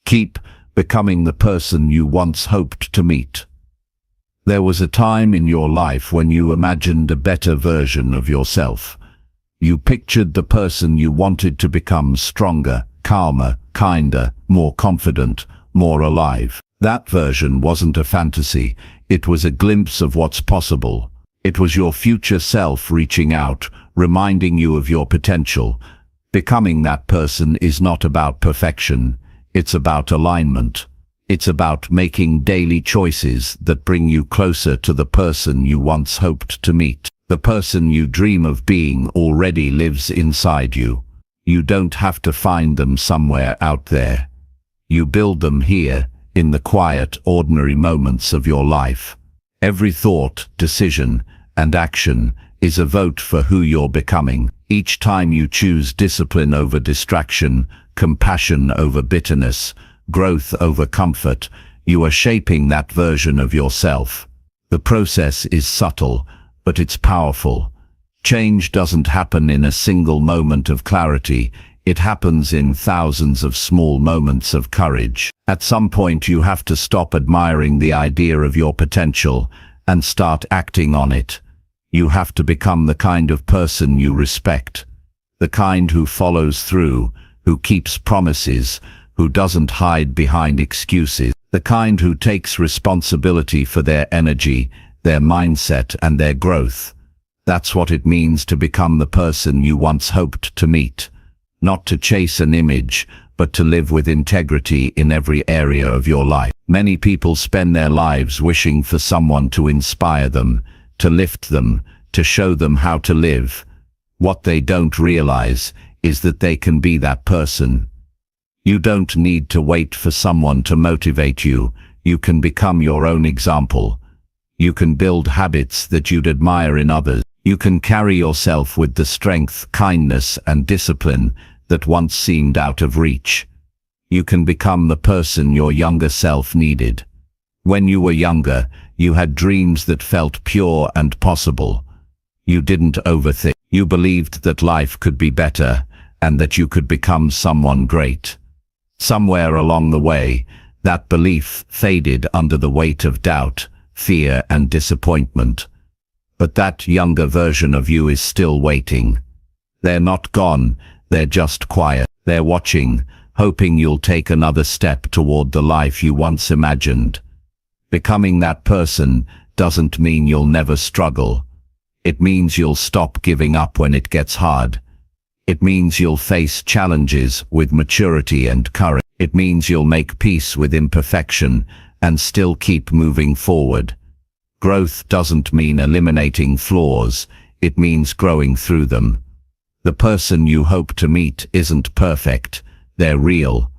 Speaker 1: Keep becoming the person you once hoped to meet. There was a time in your life when you imagined a better version of yourself. You pictured the person you wanted to become: stronger, calmer, kinder, more confident, more alive. That version wasn't a fantasy. It was a glimpse of what's possible. It was your future self reaching out, reminding you of your potential. Becoming that person is not about perfection. It's about alignment. It's about making daily choices that bring you closer to the person you once hoped to meet. The person you dream of being already lives inside you. You don't have to find them somewhere out there. You build them here, in the quiet, ordinary moments of your life. Every thought, decision, and action is a vote for who you're becoming. Each time you choose discipline over distraction, compassion over bitterness, growth over comfort, you are shaping that version of yourself. The process is subtle, but it's powerful. Change doesn't happen in a single moment of clarity. It happens in thousands of small moments of courage. At some point you have to stop admiring the idea of your potential and start acting on it. You have to become the kind of person you respect, the kind who follows through, who keeps promises, who doesn't hide behind excuses, the kind who takes responsibility for their energy, their mindset, and their growth. That's what it means to become the person you once hoped to meet. Not to chase an image, but to live with integrity in every area of your life. Many people spend their lives wishing for someone to inspire them, to lift them, to show them how to live. What they don't realize is that they can be that person. You don't need to wait for someone to motivate you. You can become your own example. You can build habits that you'd admire in others. You can carry yourself with the strength, kindness, and discipline that once seemed out of reach. You can become the person your younger self needed. When you were younger, you had dreams that felt pure and possible. You didn't overthink. You believed that life could be better and that you could become someone great. Somewhere along the way,
Speaker 2: That belief faded under the weight of doubt, fear, and disappointment. But that younger version of you is still waiting. They're not gone, they're just quiet. They're watching, hoping you'll take another step toward the life you once imagined. Becoming that person doesn't mean you'll never struggle. It means you'll stop giving up when it gets hard. It means you'll face challenges with maturity and courage. It means you'll make peace with imperfection and still keep moving forward. Growth doesn't mean eliminating flaws, it means growing through them. The person you hope to meet isn't perfect, they're real.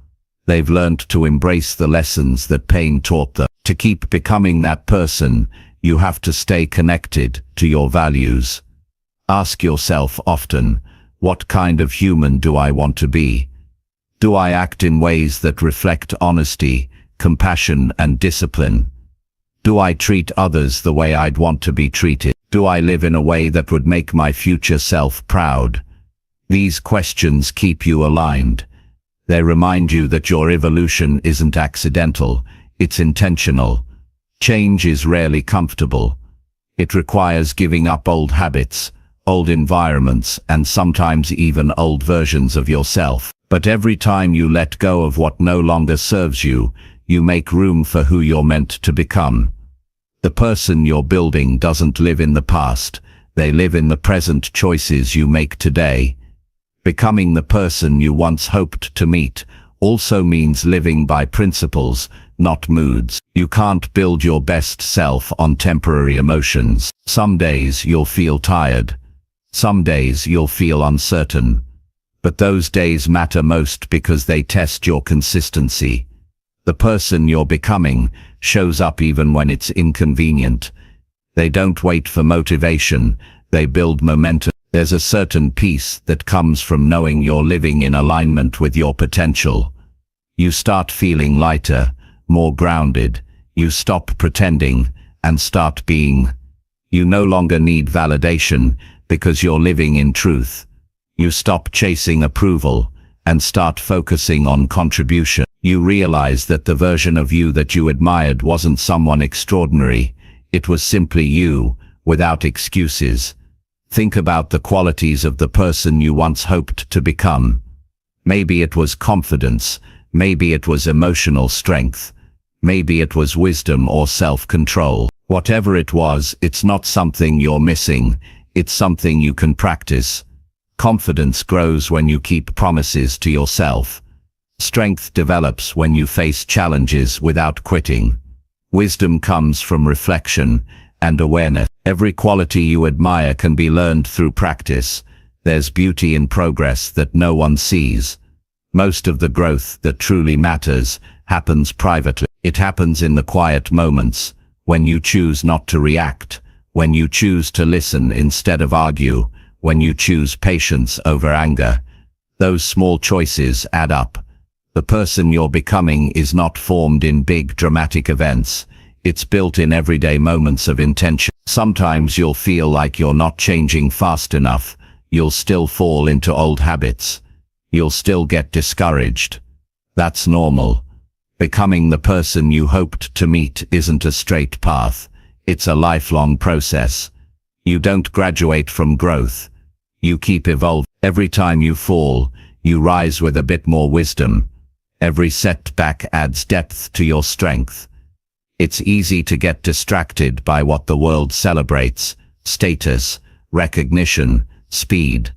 Speaker 2: They've learned to embrace the lessons that pain taught them. To keep becoming that person, you have to stay connected to your values. Ask yourself often, what kind of human do I want to be? Do I act in ways that reflect honesty, compassion, and discipline? Do I treat others the way I'd want to be treated? Do I live in a way that would make my future self proud? These questions keep you aligned. They remind you that your evolution isn't accidental, it's intentional. Change is rarely comfortable. It requires giving up old habits, old environments, and sometimes even old versions of yourself. But every time you let go of what no longer serves you, you make room for who you're meant to become. The person you're building doesn't live in the past, they live in the present choices you make today. Becoming the person you once hoped to meet also means living by principles, not moods. You can't build your best self on temporary emotions. Some days you'll feel tired. Some days you'll feel uncertain. But those days matter most because they test your consistency. The person you're becoming shows up even when it's inconvenient. They don't wait for motivation, they build momentum. There's a certain peace that comes from knowing you're living in alignment with your potential. You start feeling lighter, more grounded. You stop pretending and start being. You no longer need validation because you're living in truth. You stop chasing approval and start focusing on contribution. You realize that the version of you that you admired wasn't someone extraordinary. It was simply you, without excuses. Think about the qualities of the person you once hoped to become. Maybe it was confidence, maybe it was emotional strength, maybe it was wisdom or self-control. Whatever it was, it's not something you're missing, it's something you can practice. Confidence grows when you keep promises to yourself. Strength develops when you face challenges without quitting. Wisdom comes from reflection and awareness. Every quality you admire can be learned through practice. There's beauty in progress that no one sees. Most of the growth that truly matters happens privately. It happens in the quiet moments, when you choose not to react, when you choose to listen instead of argue, when you choose patience over anger. Those small choices add up. The person you're becoming is not formed in big dramatic events. It's built in everyday moments of intention. Sometimes you'll feel like you're not changing fast enough. You'll still fall into old habits. You'll still get discouraged. That's normal. Becoming the person you hoped to meet isn't a straight path. It's a lifelong process. You don't graduate from growth. You keep evolving. Every time you fall, you rise with a bit more wisdom. Every setback adds depth to your strength. It's easy to get distracted by what the world celebrates: status, recognition, speed.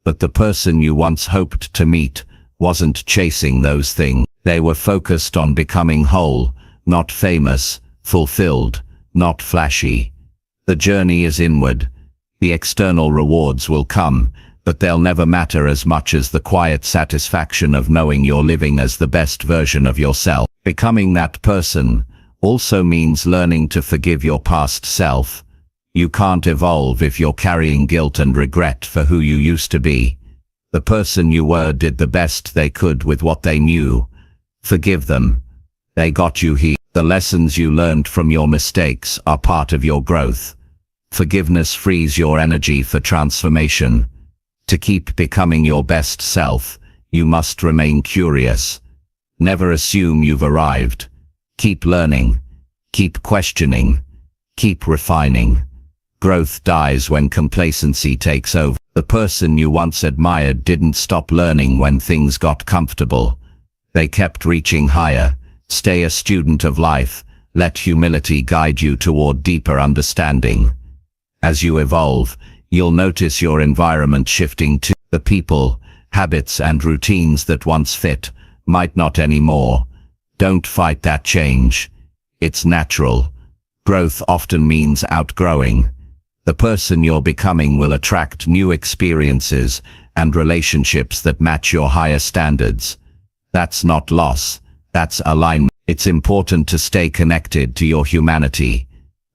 Speaker 2: But the person you once hoped to meet wasn't chasing those things. They were focused on becoming whole, not famous, fulfilled, not flashy. The journey is inward. The external rewards will come, but they'll never matter as much as the quiet satisfaction of knowing you're living as the best version of yourself. Becoming that person also means learning to forgive your past self. You can't evolve if you're carrying guilt and regret for who you used to be. The person you were did the best they could with what they knew. Forgive them. They got you here. The lessons you learned from your mistakes are part of your growth. Forgiveness frees your energy for transformation. To keep becoming your best self, you must remain curious. Never assume you've arrived. Keep learning. Keep questioning. Keep refining. Growth dies when complacency takes over. The person you once admired didn't stop learning when things got comfortable. They kept reaching higher. Stay a student of life. Let humility guide you toward deeper understanding. As you evolve, you'll notice your environment shifting too. The people, habits and routines that once fit might not anymore. Don't fight that change. It's natural. Growth often means outgrowing. The person you're becoming will attract new experiences and relationships that match your higher standards. That's not loss, that's alignment. It's important to stay connected to your humanity.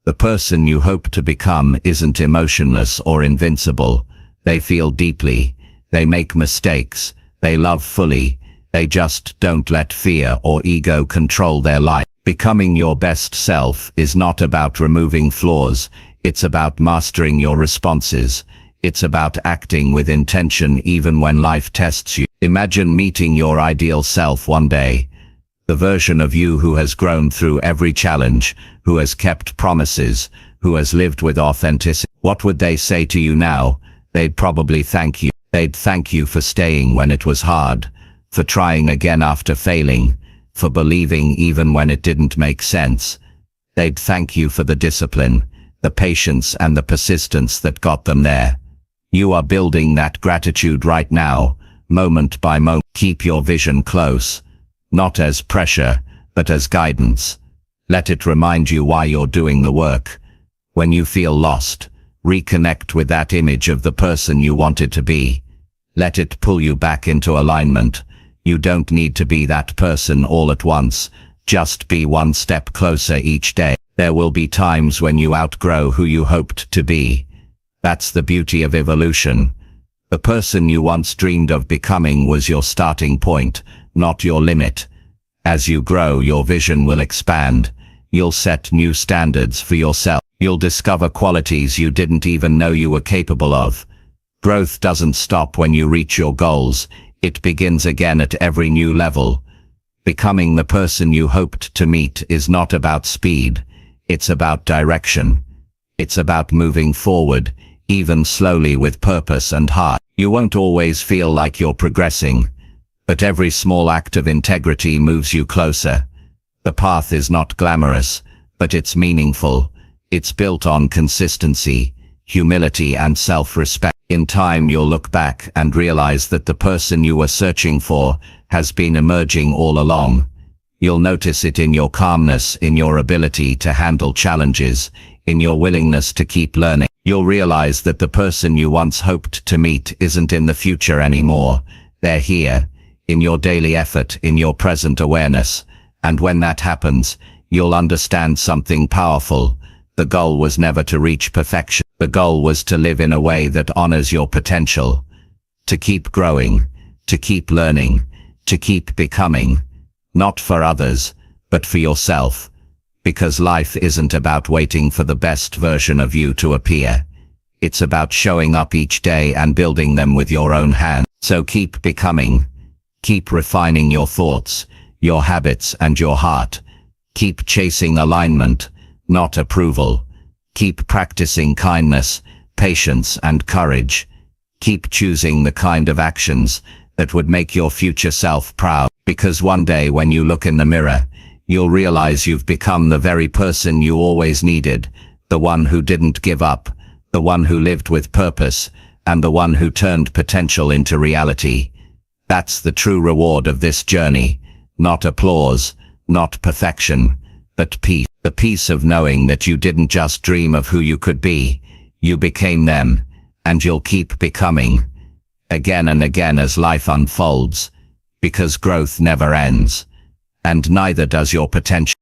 Speaker 2: The person you hope to become isn't emotionless or invincible. They feel deeply. They make mistakes. They love fully. They just don't let fear or ego control their life. Becoming your best self is not about removing flaws. It's about mastering your responses. It's about acting with intention even when life tests you. Imagine meeting your ideal self one day. The version of you who has grown through every challenge, who has kept promises, who has lived with authenticity. What would they say to you now? They'd probably thank you. They'd thank you for staying when it was hard, for trying again after failing, for believing even when it didn't make sense. They'd thank you for the discipline, the patience and the persistence that got them there. You are building that gratitude right now, moment by moment. Keep your vision close, not as pressure, but as guidance. Let it remind you why you're doing the work. When you feel lost, reconnect with that image of the person you wanted to be. Let it pull you back into alignment. You don't need to be that person all at once. Just be one step closer each day. There will be times when you outgrow who you hoped to be. That's the beauty of evolution. The person you once dreamed of becoming was your starting point, not your limit. As you grow, your vision will expand. You'll set new standards for yourself. You'll discover qualities you didn't even know you were capable of. Growth doesn't stop when you reach your goals. It begins again at every new level. Becoming the person you hoped to meet is not about speed. It's about direction. It's about moving forward, even slowly, with purpose and heart. You won't always feel like you're progressing, but every small act of integrity moves you closer. The path is not glamorous, but it's meaningful. It's built on consistency, humility and self-respect. In time you'll look back and realize that the person you were searching for has been emerging all along. You'll notice it in your calmness, in your ability to handle challenges, in your willingness to keep learning. You'll realize that the person you once hoped to meet isn't in the future anymore. They're here, in your daily effort, in your present awareness. And when that happens, you'll understand something powerful. The goal was never to reach perfection. The goal was to live in a way that honors your potential. To keep growing, to keep learning, to keep becoming. Not for others, but for yourself. Because life isn't about waiting for the best version of you to appear. It's about showing up each day and building them with your own hands. So keep becoming. Keep refining your thoughts, your habits and your heart. Keep chasing alignment, not approval. Keep practicing kindness, patience and courage. Keep choosing the kind of actions that would make your future self proud. Because one day when you look in the mirror, you'll realize you've become the very person you always needed. The one who didn't give up, the one who lived with purpose, and the one who turned potential into reality. That's the true reward of this journey. Not applause, not perfection, but peace. The peace of knowing that you didn't just dream of who you could be, you became them, and you'll keep becoming, again and again as life unfolds, because growth never ends, and neither does your potential.